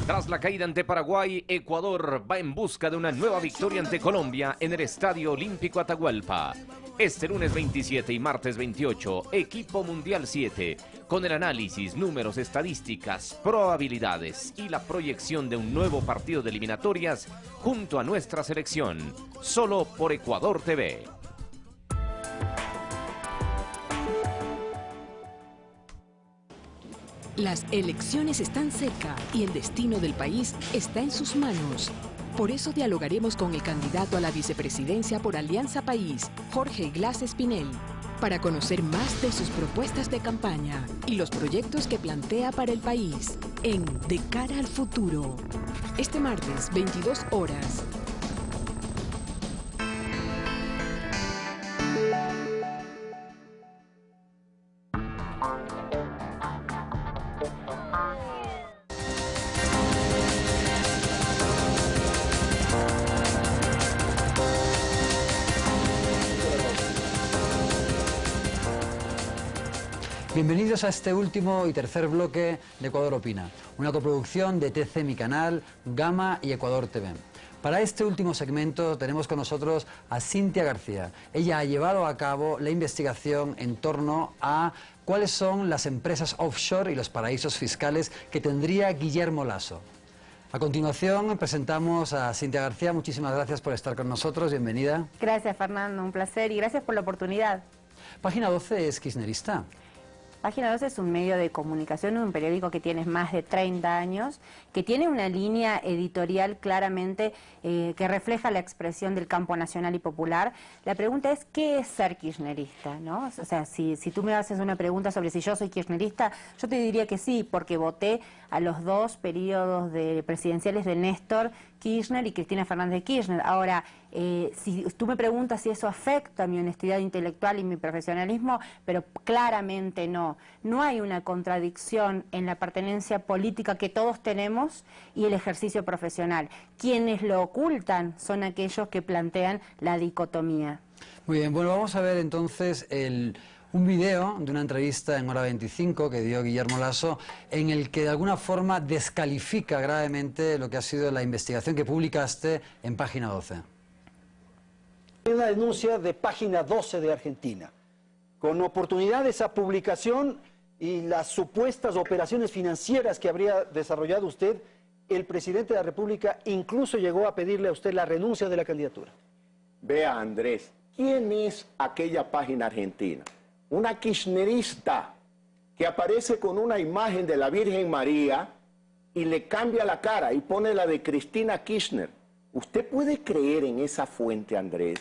Tras la caída ante Paraguay, Ecuador va en busca de una nueva victoria ante Colombia en el Estadio Olímpico Atahualpa. Este lunes 27 y martes 28, Equipo Mundial 7, con el análisis, números, estadísticas, probabilidades y la proyección de un nuevo partido de eliminatorias junto a nuestra selección, solo por Ecuador TV. Las elecciones están cerca y el destino del país está en sus manos. Por eso dialogaremos con el candidato a la vicepresidencia por Alianza País, Jorge Glass Espinel, para conocer más de sus propuestas de campaña y los proyectos que plantea para el país en De Cara al Futuro. Este martes, 22 horas. Bienvenidos a este último y tercer bloque de Ecuador Opina, una coproducción de TC Mi Canal, Gama y Ecuador TV. Para este último segmento tenemos con nosotros a Cintia García. Ella ha llevado a cabo la investigación en torno a cuáles son las empresas offshore y los paraísos fiscales que tendría Guillermo Lasso. A continuación presentamos a Cintia García. Muchísimas gracias por estar con nosotros. Bienvenida. Gracias, Fernando. Un placer y gracias por la oportunidad. Página 12 es kirchnerista. Página 12 es un medio de comunicación, un periódico que tiene más de 30 años, que tiene una línea editorial claramente que refleja la expresión del campo nacional y popular. La pregunta es, ¿qué es ser kirchnerista? ¿No? O sea, si tú me haces una pregunta sobre si yo soy kirchnerista, yo te diría que sí, porque voté a los dos periodos presidenciales de Néstor Kirchner y Cristina Fernández de Kirchner. Ahora, si tú me preguntas si eso afecta mi honestidad intelectual y mi profesionalismo, pero claramente no. No hay una contradicción en la pertenencia política que todos tenemos y el ejercicio profesional. Quienes lo ocultan son aquellos que plantean la dicotomía. Muy bien, bueno, vamos a ver entonces un video de una entrevista en Hora 25 que dio Guillermo Lasso, en el que de alguna forma descalifica gravemente lo que ha sido la investigación que publicaste en Página 12. Hay una denuncia de Página 12 de Argentina. Con oportunidad de esa publicación y las supuestas operaciones financieras que habría desarrollado usted, el presidente de la República incluso llegó a pedirle a usted la renuncia de la candidatura. Vea, Andrés, ¿quién es aquella Página Argentina? Una kirchnerista que aparece con una imagen de la Virgen María y le cambia la cara y pone la de Cristina Kirchner. ¿Usted puede creer en esa fuente, Andrés?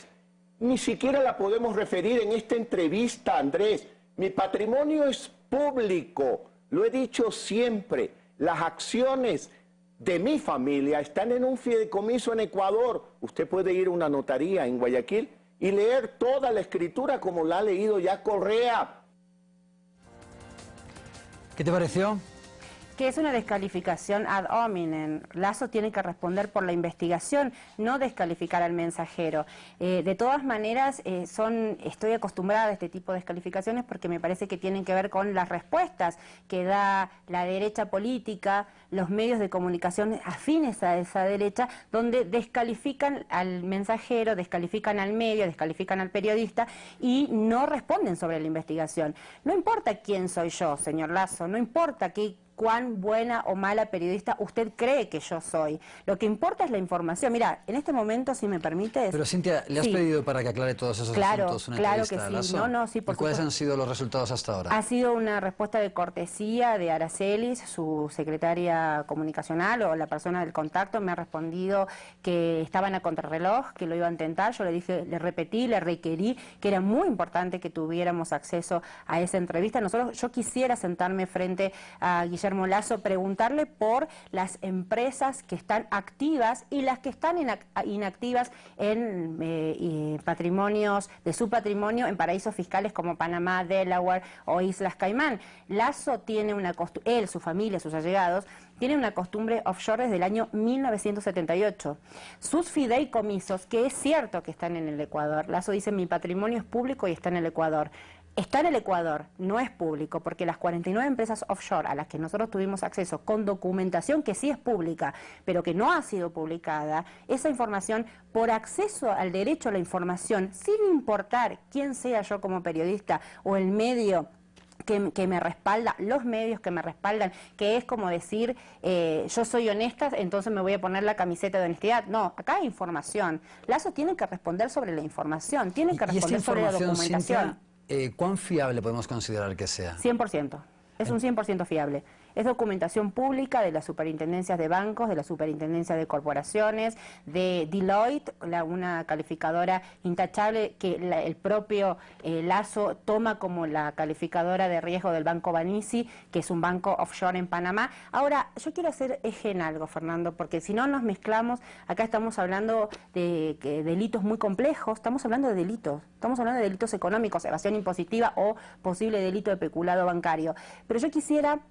Ni siquiera la podemos referir en esta entrevista, Andrés. Mi patrimonio es público, lo he dicho siempre. Las acciones de mi familia están en un fideicomiso en Ecuador. Usted puede ir a una notaría en Guayaquil y leer toda la escritura como la ha leído ya Correa. ¿Qué te pareció? Que es una descalificación ad hominem. Lasso tiene que responder por la investigación, no descalificar al mensajero. De todas maneras, estoy acostumbrada a este tipo de descalificaciones porque me parece que tienen que ver con las respuestas que da la derecha política, los medios de comunicación afines a esa derecha, donde descalifican al mensajero, descalifican al medio, descalifican al periodista y no responden sobre la investigación. No importa quién soy yo, señor Lasso, no importa cuán buena o mala periodista usted cree que yo soy. Lo que importa es la información. Mira, en este momento, si me permites... Pero Cintia, ¿le has pedido para que aclare todos esos asuntos una entrevista a Lasso? No, sí, por ¿Y cuáles supuesto. han sido los resultados hasta ahora? Ha sido una respuesta de cortesía de Aracelis, su secretaria comunicacional o la persona del contacto. Me ha respondido que estaban a contrarreloj, que lo iba a intentar. Yo le dije, le repetí, le requerí que era muy importante que tuviéramos acceso a esa entrevista. Yo quisiera sentarme frente a Guillermo Lasso, preguntarle por las empresas que están activas y las que están inactivas en patrimonios de su patrimonio en paraísos fiscales como Panamá, Delaware o Islas Caimán. Lasso tiene una costumbre, él, su familia, sus allegados, tienen una costumbre offshore desde el año 1978. Sus fideicomisos, que es cierto que están en el Ecuador, Lasso dice mi patrimonio es público y está en el Ecuador. Está en el Ecuador, no es público, porque las 49 empresas offshore a las que nosotros tuvimos acceso con documentación que sí es pública, pero que no ha sido publicada, esa información, por acceso al derecho a la información, sin importar quién sea yo como periodista o el medio que me respalda, los medios que me respaldan, que es como decir, yo soy honesta, entonces me voy a poner la camiseta de honestidad. No, acá hay información. Lasso tiene que responder sobre la información, tiene que responder sobre la documentación. Cintia, ¿cuán fiable podemos considerar que sea? 100%. Es un 100% fiable. Es documentación pública de las superintendencias de bancos, de la superintendencia de corporaciones, de Deloitte, una calificadora intachable que el propio Lasso toma como la calificadora de riesgo del Banco Banisi, que es un banco offshore en Panamá. Ahora, yo quiero hacer eje en algo, Fernando, porque si no nos mezclamos, acá estamos hablando de delitos muy complejos, estamos hablando de delitos económicos, evasión impositiva o posible delito de peculado bancario. Pero yo quisiera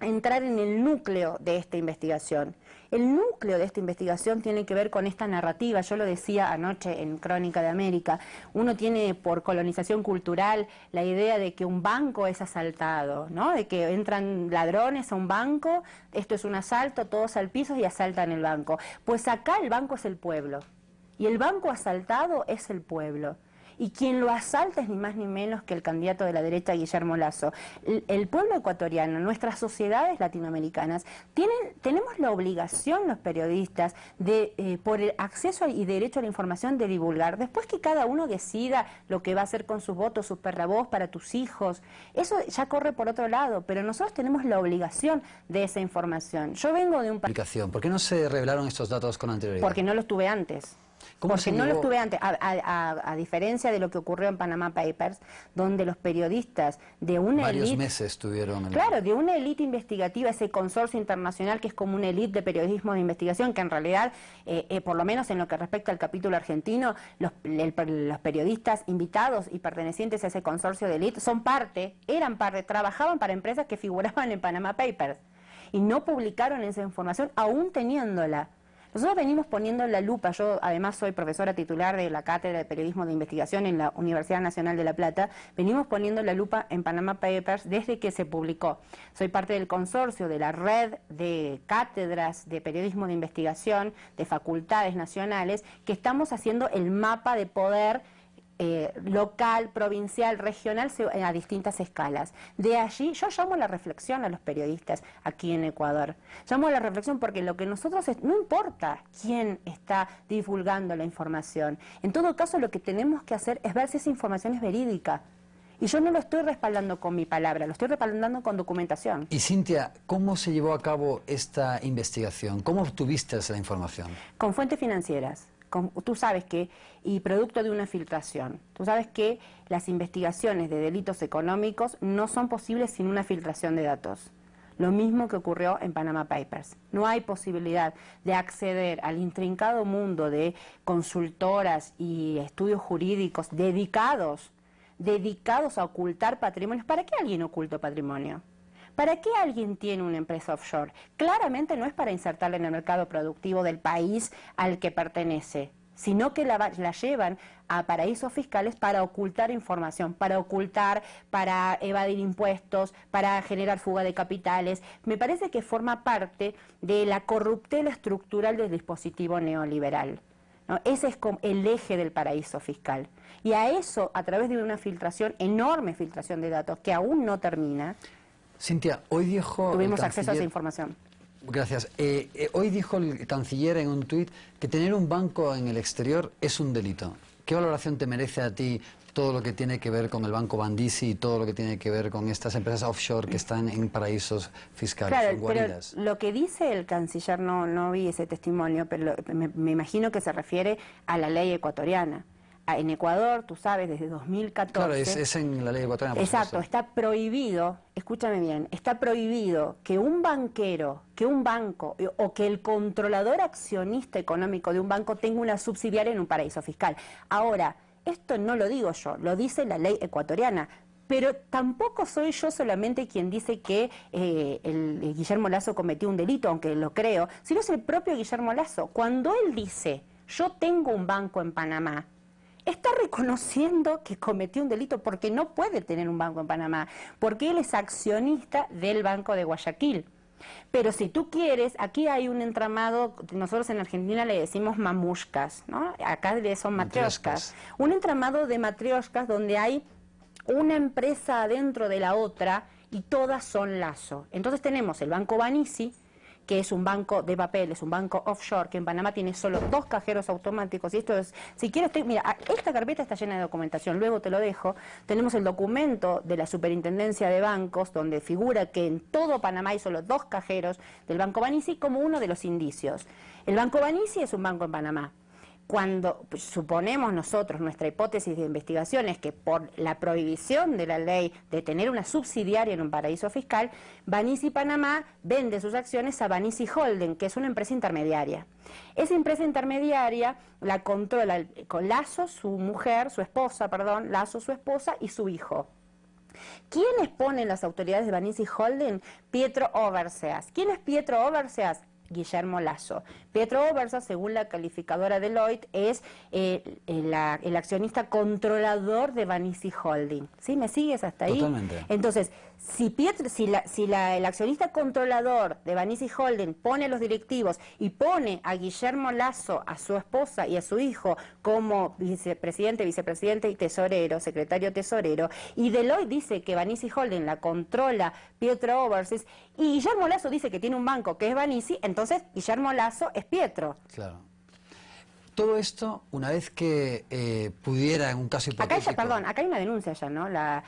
entrar en el núcleo de esta investigación. El núcleo de esta investigación tiene que ver con esta narrativa. Yo lo decía anoche en Crónica de América. Uno tiene por colonización cultural la idea de que un banco es asaltado, ¿no? De que entran ladrones a un banco, esto es un asalto, todos al piso y asaltan el banco. Pues acá el banco es el pueblo. Y el banco asaltado es el pueblo. Y quien lo asalta es ni más ni menos que el candidato de la derecha, Guillermo Lasso. El pueblo ecuatoriano, nuestras sociedades latinoamericanas, tenemos la obligación, los periodistas, por el acceso y derecho a la información, de divulgar. Después que cada uno decida lo que va a hacer con sus votos, su perravoz para tus hijos, eso ya corre por otro lado, pero nosotros tenemos la obligación de esa información. Yo vengo de un país... ¿Por qué no se revelaron estos datos con anterioridad? Porque no los tuve antes. Porque no los tuve antes, a diferencia de lo que ocurrió en Panama Papers, donde los periodistas de una Varios élite... meses tuvieron... Claro, de una élite investigativa, ese consorcio internacional que es como una élite de periodismo de investigación, que en realidad, por lo menos en lo que respecta al capítulo argentino, los periodistas invitados y pertenecientes a ese consorcio de élite eran parte, trabajaban para empresas que figuraban en Panama Papers y no publicaron esa información aún teniéndola. Nosotros venimos poniendo la lupa. Yo además soy profesora titular de la Cátedra de Periodismo de Investigación en la Universidad Nacional de La Plata. Venimos poniendo la lupa en Panama Papers desde que se publicó. Soy parte del consorcio de la red de cátedras de periodismo de investigación de facultades nacionales, que estamos haciendo el mapa de poder local, provincial, regional, a distintas escalas. De allí yo llamo a la reflexión a los periodistas aquí en Ecuador. Llamo a la reflexión porque lo que nosotros... no importa quién está divulgando la información. En todo caso, lo que tenemos que hacer es ver si esa información es verídica. Y yo no lo estoy respaldando con mi palabra, lo estoy respaldando con documentación. Y Cintia, ¿cómo se llevó a cabo esta investigación? ¿Cómo obtuviste esa información? Con fuentes financieras. Tú sabes que, y producto de una filtración, tú sabes que las investigaciones de delitos económicos no son posibles sin una filtración de datos. Lo mismo que ocurrió en Panama Papers. No hay posibilidad de acceder al intrincado mundo de consultoras y estudios jurídicos dedicados a ocultar patrimonios. ¿Para qué alguien oculta patrimonio? ¿Para qué alguien tiene una empresa offshore? Claramente no es para insertarla en el mercado productivo del país al que pertenece, sino que la llevan a paraísos fiscales para ocultar información, para evadir impuestos, para generar fuga de capitales. Me parece que forma parte de la corruptela estructural del dispositivo neoliberal, ¿no? Ese es como el eje del paraíso fiscal. Y a eso, a través de una filtración, enorme filtración de datos, que aún no termina. Cintia, hoy dijo... Tuvimos acceso a esa información. Gracias. Hoy dijo el canciller en un tuit que tener un banco en el exterior es un delito. ¿Qué valoración te merece a ti todo lo que tiene que ver con el Banco Bandisi y todo lo que tiene que ver con estas empresas offshore que están en paraísos fiscales, claro, en guaridas? Pero lo que dice el canciller, no vi ese testimonio, pero me imagino que se refiere a la ley ecuatoriana. En Ecuador, tú sabes, desde 2014... Claro, es en la ley ecuatoriana. Exacto, está prohibido, escúchame bien, está prohibido que un banquero, que un banco o que el controlador accionista económico de un banco tenga una subsidiaria en un paraíso fiscal. Ahora, esto no lo digo yo, lo dice la ley ecuatoriana. Pero tampoco soy yo solamente quien dice que el Guillermo Lasso cometió un delito, aunque lo creo, sino es el propio Guillermo Lasso. Cuando él dice, yo tengo un banco en Panamá, está reconociendo que cometió un delito porque no puede tener un banco en Panamá, porque él es accionista del Banco de Guayaquil. Pero si tú quieres, aquí hay un entramado, nosotros en Argentina le decimos mamushkas, ¿no? Acá son matrioshkas. Un entramado de matrioshkas donde hay una empresa adentro de la otra y todas son Lasso. Entonces tenemos el Banco Bandisi, que es un banco de papel, es un banco offshore, que en Panamá tiene solo 2 cajeros automáticos. Y esto es, si quieres, mira, esta carpeta está llena de documentación, luego te lo dejo. Tenemos el documento de la Superintendencia de Bancos, donde figura que en todo Panamá hay solo 2 cajeros del Banco Bandisi como uno de los indicios. El Banco Bandisi es un banco en Panamá. Cuando suponemos nosotros, nuestra hipótesis de investigación es que por la prohibición de la ley de tener una subsidiaria en un paraíso fiscal, Bandisi Panamá vende sus acciones a Bandisi Holding, que es una empresa intermediaria. Esa empresa intermediaria la controla con Lasso, su mujer, su esposa, perdón, Lasso, su esposa y su hijo. ¿Quiénes ponen las autoridades de Bandisi Holding? Pietro Overseas. ¿Quién es Pietro Overseas? Guillermo Lasso. Pietro Overseas, según la calificadora Deloitte, es el accionista controlador de Bandisi Holding. ¿Sí? ¿Me sigues hasta ahí? Totalmente. Entonces, el accionista controlador de Bandisi Holding pone a los directivos y pone a Guillermo Lasso, a su esposa y a su hijo como vicepresidente y tesorero, secretario tesorero, y Deloitte dice que Bandisi Holding la controla Pietro Overseas, y Guillermo Lasso dice que tiene un banco que es Bandisi, entonces Guillermo Lasso es Pietro. Claro. Todo esto, una vez que pudiera, en un caso hipotético... Acá hay una denuncia ya, ¿no? La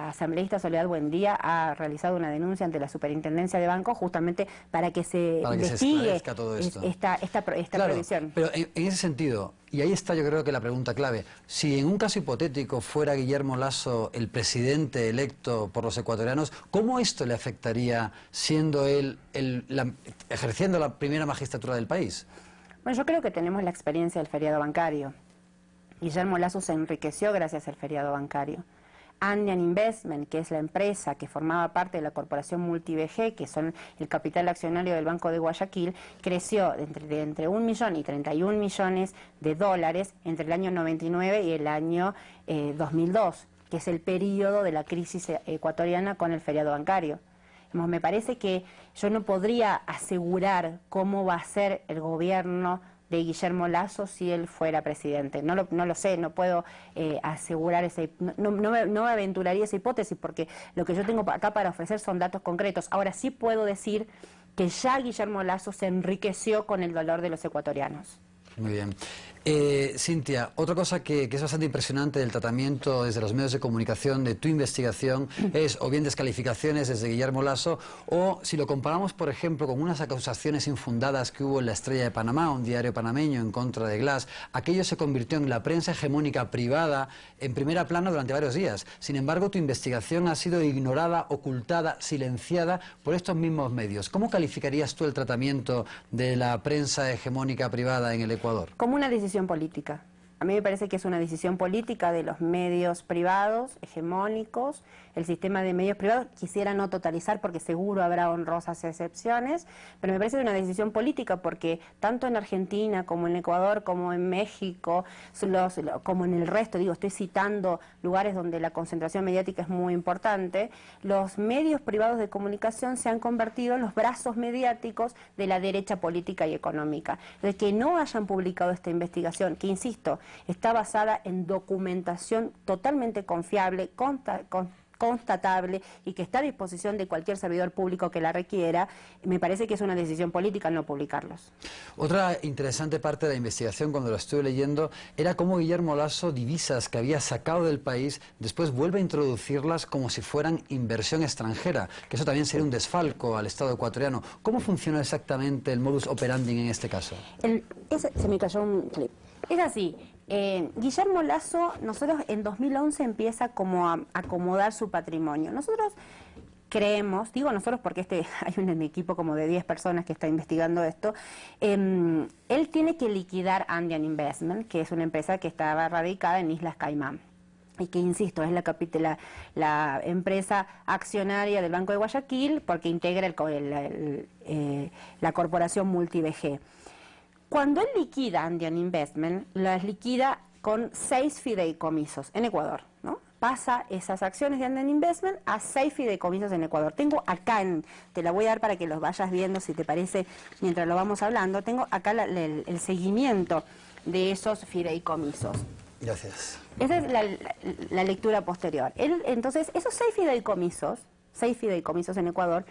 asambleísta Soledad Buendía ha realizado una denuncia ante la Superintendencia de Bancos justamente para que se investigue todo esto. esta prohibición. Pero en ese sentido, y ahí está yo creo que la pregunta clave, si en un caso hipotético fuera Guillermo Lasso el presidente electo por los ecuatorianos, ¿cómo esto le afectaría siendo él ejerciendo la primera magistratura del país? Bueno, yo creo que tenemos la experiencia del feriado bancario. Guillermo Lasso se enriqueció gracias al feriado bancario. Andean Investment, que es la empresa que formaba parte de la corporación MultiBG, que son el capital accionario del Banco de Guayaquil, creció de entre 1 millón y 31 millones de dólares entre el año 99 y el año 2002, que es el periodo de la crisis ecuatoriana con el feriado bancario. Me parece que yo no podría asegurar cómo va a ser el gobierno de Guillermo Lasso si él fuera presidente. No lo sé, no puedo asegurar no me aventuraría esa hipótesis porque lo que yo tengo acá para ofrecer son datos concretos. Ahora sí puedo decir que ya Guillermo Lasso se enriqueció con el dolor de los ecuatorianos. Muy bien. Cintia, otra cosa que es bastante impresionante del tratamiento desde los medios de comunicación de tu investigación es o bien descalificaciones desde Guillermo Lasso o si lo comparamos, por ejemplo, con unas acusaciones infundadas que hubo en La Estrella de Panamá, un diario panameño en contra de Glass, aquello se convirtió en la prensa hegemónica privada en primera plana durante varios días. Sin embargo, tu investigación ha sido ignorada, ocultada, silenciada por estos mismos medios. ¿Cómo calificarías tú el tratamiento de la prensa hegemónica privada en el Ecuador? Como una decisión política. A mí me parece que es una decisión política de los medios privados, hegemónicos. El sistema de medios privados quisiera no totalizar porque seguro habrá honrosas excepciones, pero me parece una decisión política porque tanto en Argentina como en Ecuador, como en México, como en el resto, digo, estoy citando lugares donde la concentración mediática es muy importante, los medios privados de comunicación se han convertido en los brazos mediáticos de la derecha política y económica. De que no hayan publicado esta investigación, que insisto, está basada en documentación totalmente confiable, constatable y que está a disposición de cualquier servidor público que la requiera, me parece que es una decisión política no publicarlos. Otra interesante parte de la investigación, cuando lo estuve leyendo, era cómo Guillermo Lasso divisas que había sacado del país, después vuelve a introducirlas como si fueran inversión extranjera, que eso también sería un desfalco al Estado ecuatoriano. ¿Cómo funciona exactamente el modus operandi en este caso? Se me cayó un clip. Es así. Guillermo Lasso, nosotros en 2011 empieza como a acomodar su patrimonio. Nosotros creemos, digo nosotros porque hay un equipo como de 10 personas que está investigando esto, él tiene que liquidar Andean Investment, que es una empresa que estaba radicada en Islas Caimán. Y que, insisto, es la empresa accionaria del Banco de Guayaquil porque integra la corporación MultiBG. Cuando él liquida Andean Investment, las liquida con 6 fideicomisos en Ecuador, ¿no? Pasa esas acciones de Andean Investment a 6 fideicomisos en Ecuador. Tengo acá, te la voy a dar para que los vayas viendo, si te parece, mientras lo vamos hablando. Tengo acá el seguimiento de esos fideicomisos. Gracias. Esa es la lectura posterior. Entonces, esos 6 fideicomisos en Ecuador,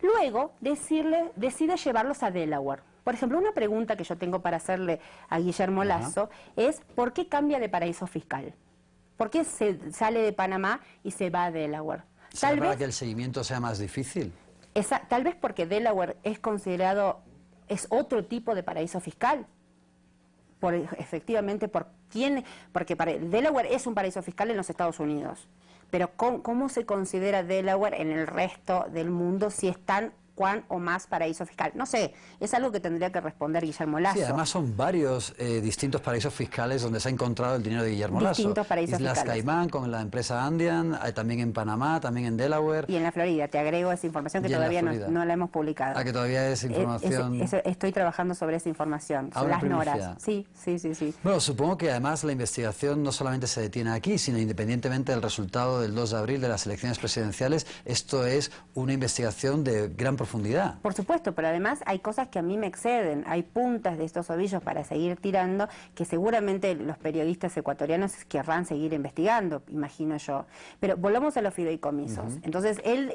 luego decide llevarlos a Delaware. Por ejemplo, una pregunta que yo tengo para hacerle a Guillermo Lasso es ¿por qué cambia de paraíso fiscal? ¿Por qué se sale de Panamá y se va a Delaware? ¿Será para que el seguimiento sea más difícil? Tal vez porque Delaware es otro tipo de paraíso fiscal. Efectivamente, porque Delaware es un paraíso fiscal en los Estados Unidos. Pero ¿cómo se considera Delaware en el resto del mundo si están cuán o más paraíso fiscal? No sé, es algo que tendría que responder Guillermo Lasso. Sí, además son varios distintos paraísos fiscales donde se ha encontrado el dinero de Guillermo Lasso. Distintos paraísos Islas fiscales. Caimán con la empresa Andean, también en Panamá, también en Delaware. Y en la Florida, te agrego esa información que todavía no la hemos publicado. Que todavía es información... Estoy trabajando sobre esa información, sobre las noras. Sí. Bueno, supongo que además la investigación no solamente se detiene aquí, sino independientemente del resultado del 2 de abril de las elecciones presidenciales, esto es una investigación de gran profundidad. Por supuesto, pero además hay cosas que a mí me exceden, hay puntas de estos ovillos para seguir tirando que seguramente los periodistas ecuatorianos querrán seguir investigando, imagino yo. Pero volvamos a los fideicomisos. Entonces, él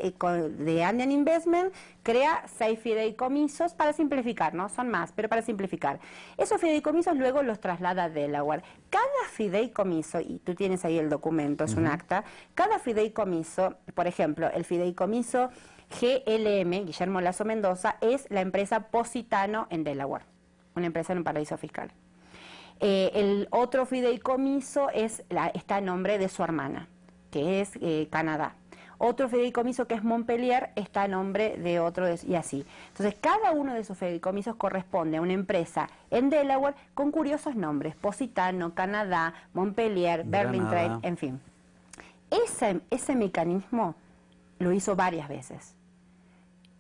de Andean Investment crea 6 fideicomisos para simplificar, ¿no? Son más, pero para simplificar. Esos fideicomisos luego los traslada a Delaware. Cada fideicomiso, y tú tienes ahí el documento, es un acta, cada fideicomiso, por ejemplo, el fideicomiso GLM, Guillermo Lasso Mendoza, es la empresa Positano en Delaware, una empresa en un paraíso fiscal. El otro fideicomiso está a nombre de su hermana, que es Canadá. Otro fideicomiso que es Montpellier está a nombre de otro, y así. Entonces, cada uno de esos fideicomisos corresponde a una empresa en Delaware con curiosos nombres: Positano, Canadá, Montpellier, Berlin Trade, en fin. Ese mecanismo lo hizo varias veces.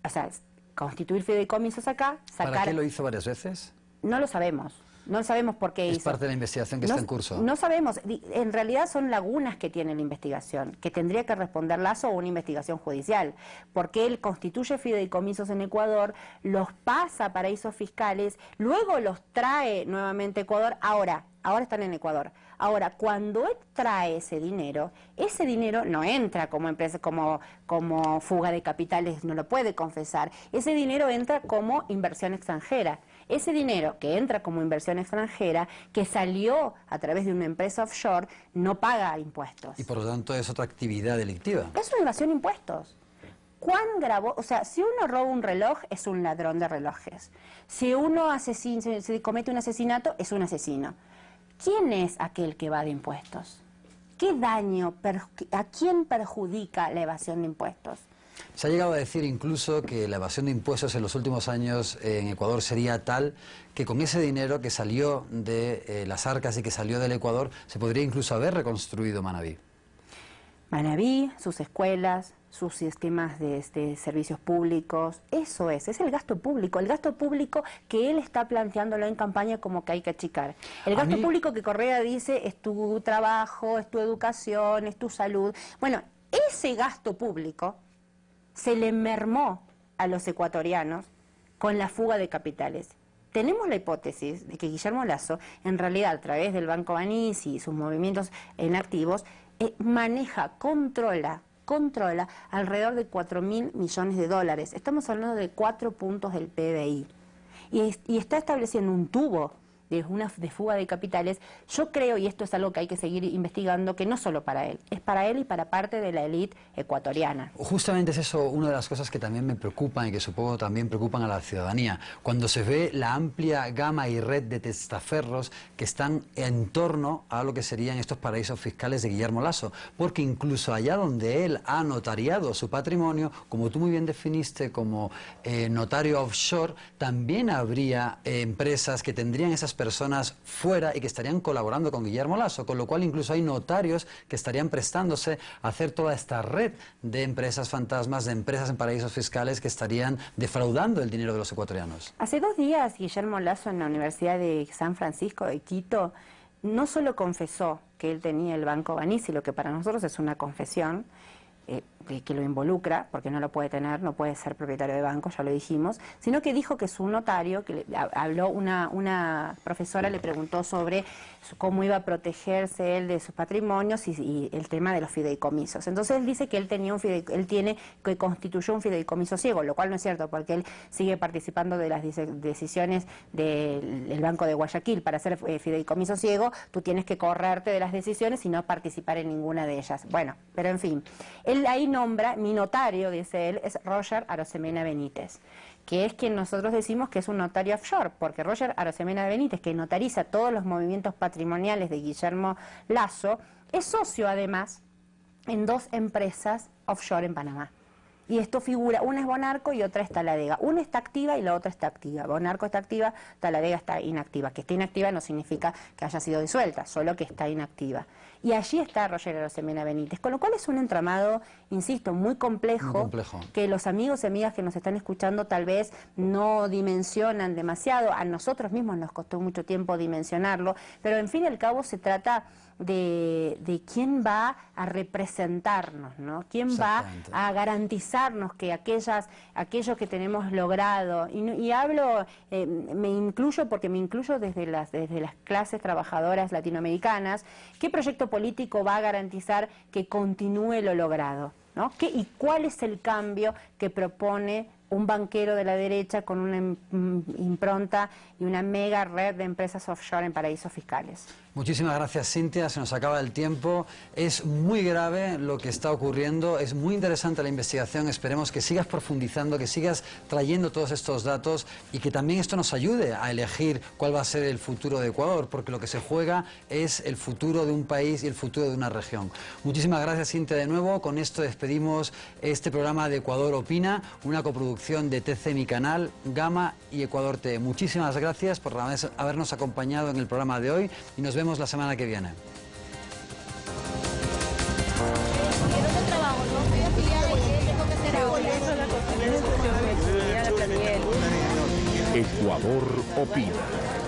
O sea, constituir fideicomisos acá, sacar... ¿Para qué lo hizo varias veces? No lo sabemos. No sabemos por qué hizo. Es parte de la investigación que está en curso. No sabemos. En realidad son lagunas que tiene la investigación, que tendría que responder Lasso a una investigación judicial. Porque él constituye fideicomisos en Ecuador, los pasa a paraísos fiscales, luego los trae nuevamente a Ecuador. Ahora, ahora están en Ecuador. Ahora, cuando él trae ese dinero no entra como empresa, como fuga de capitales, no lo puede confesar. Ese dinero entra como inversión extranjera. Ese dinero que entra como inversión extranjera, que salió a través de una empresa offshore, no paga impuestos. Y por lo tanto es otra actividad delictiva. Es una evasión de impuestos. O sea, si uno roba un reloj, es un ladrón de relojes. Si uno se comete un asesinato, es un asesino. ¿Quién es aquel que evade impuestos? ¿Qué daño, a quién perjudica la evasión de impuestos? Se ha llegado a decir incluso que la evasión de impuestos en los últimos años en Ecuador sería tal que con ese dinero que salió de las arcas y que salió del Ecuador, se podría incluso haber reconstruido Manabí. Manabí, sus escuelas, sus sistemas de servicios públicos, eso es el gasto público que él está planteándolo en campaña como que hay que achicar. El gasto público que Correa dice es tu trabajo, es tu educación, es tu salud. Bueno, ese gasto público se le mermó a los ecuatorianos con la fuga de capitales. Tenemos la hipótesis de que Guillermo Lasso, en realidad a través del Banco Banis y sus movimientos en activos, maneja, controla alrededor de 4.000 millones de dólares. Estamos hablando de 4 puntos del PBI. Y está estableciendo un tubo de fuga de capitales. Yo creo, y esto es algo que hay que seguir investigando, que no solo para él, es para él y para parte de la élite ecuatoriana. Justamente es eso una de las cosas que también me preocupan y que supongo también preocupan a la ciudadanía. Cuando se ve la amplia gama y red de testaferros que están en torno a lo que serían estos paraísos fiscales de Guillermo Lasso, porque incluso allá donde él ha notariado su patrimonio, como tú muy bien definiste como notario offshore, también habría empresas que tendrían esas personas fuera y que estarían colaborando con Guillermo Lasso, con lo cual incluso hay notarios que estarían prestándose a hacer toda esta red de empresas fantasmas, de empresas en paraísos fiscales que estarían defraudando el dinero de los ecuatorianos. Hace 2 días Guillermo Lasso en la Universidad de San Francisco de Quito no solo confesó que él tenía el Banco Banis, y lo que para nosotros es una confesión, que lo involucra, porque no lo puede tener, no puede ser propietario de banco, ya lo dijimos, sino que dijo que su notario, que habló una profesora, le preguntó sobre cómo iba a protegerse él de sus patrimonios y el tema de los fideicomisos. Entonces él dice que que constituyó un fideicomiso ciego, lo cual no es cierto, porque él sigue participando de las decisiones del Banco de Guayaquil. Para ser fideicomiso ciego, tú tienes que correrte de las decisiones y no participar en ninguna de ellas. Bueno, pero en fin, él ahí nombra, mi notario, dice él, es Roger Arosemena Benítez, que es quien nosotros decimos que es un notario offshore, porque Roger Arosemena Benítez, que notariza todos los movimientos patrimoniales de Guillermo Lasso, es socio además en 2 empresas offshore en Panamá. Y esto figura, una es Bonarco y otra es Taladega. Una está activa y la otra está activa. Bonarco está activa, Taladega está inactiva. Que esté inactiva no significa que haya sido disuelta, solo que está inactiva. Y allí está Roger Arosemena Benítez, con lo cual es un entramado, insisto, muy complejo, que los amigos y amigas que nos están escuchando tal vez no dimensionan demasiado. A nosotros mismos nos costó mucho tiempo dimensionarlo, pero en fin y al cabo se trata de quién va a representarnos, ¿no? Quién va a garantizarnos que aquello que tenemos logrado, y hablo, me incluyo porque me incluyo desde las clases trabajadoras latinoamericanas, ¿qué proyecto político va a garantizar que continúe lo logrado, ¿no? ¿Y cuál es el cambio que propone un banquero de la derecha con una impronta y una mega red de empresas offshore en paraísos fiscales? Muchísimas gracias, Cintia, se nos acaba el tiempo. Es muy grave lo que está ocurriendo, es muy interesante la investigación, esperemos que sigas profundizando, que sigas trayendo todos estos datos y que también esto nos ayude a elegir cuál va a ser el futuro de Ecuador, porque lo que se juega es el futuro de un país y el futuro de una región. Muchísimas gracias, Cintia, de nuevo. Con esto despedimos este programa de Ecuador Opina, una coproducción de TC Mi Canal, Gama y Ecuador TV. Muchísimas gracias por habernos acompañado en el programa de hoy y nos vemos la semana que viene. Ecuador Opina.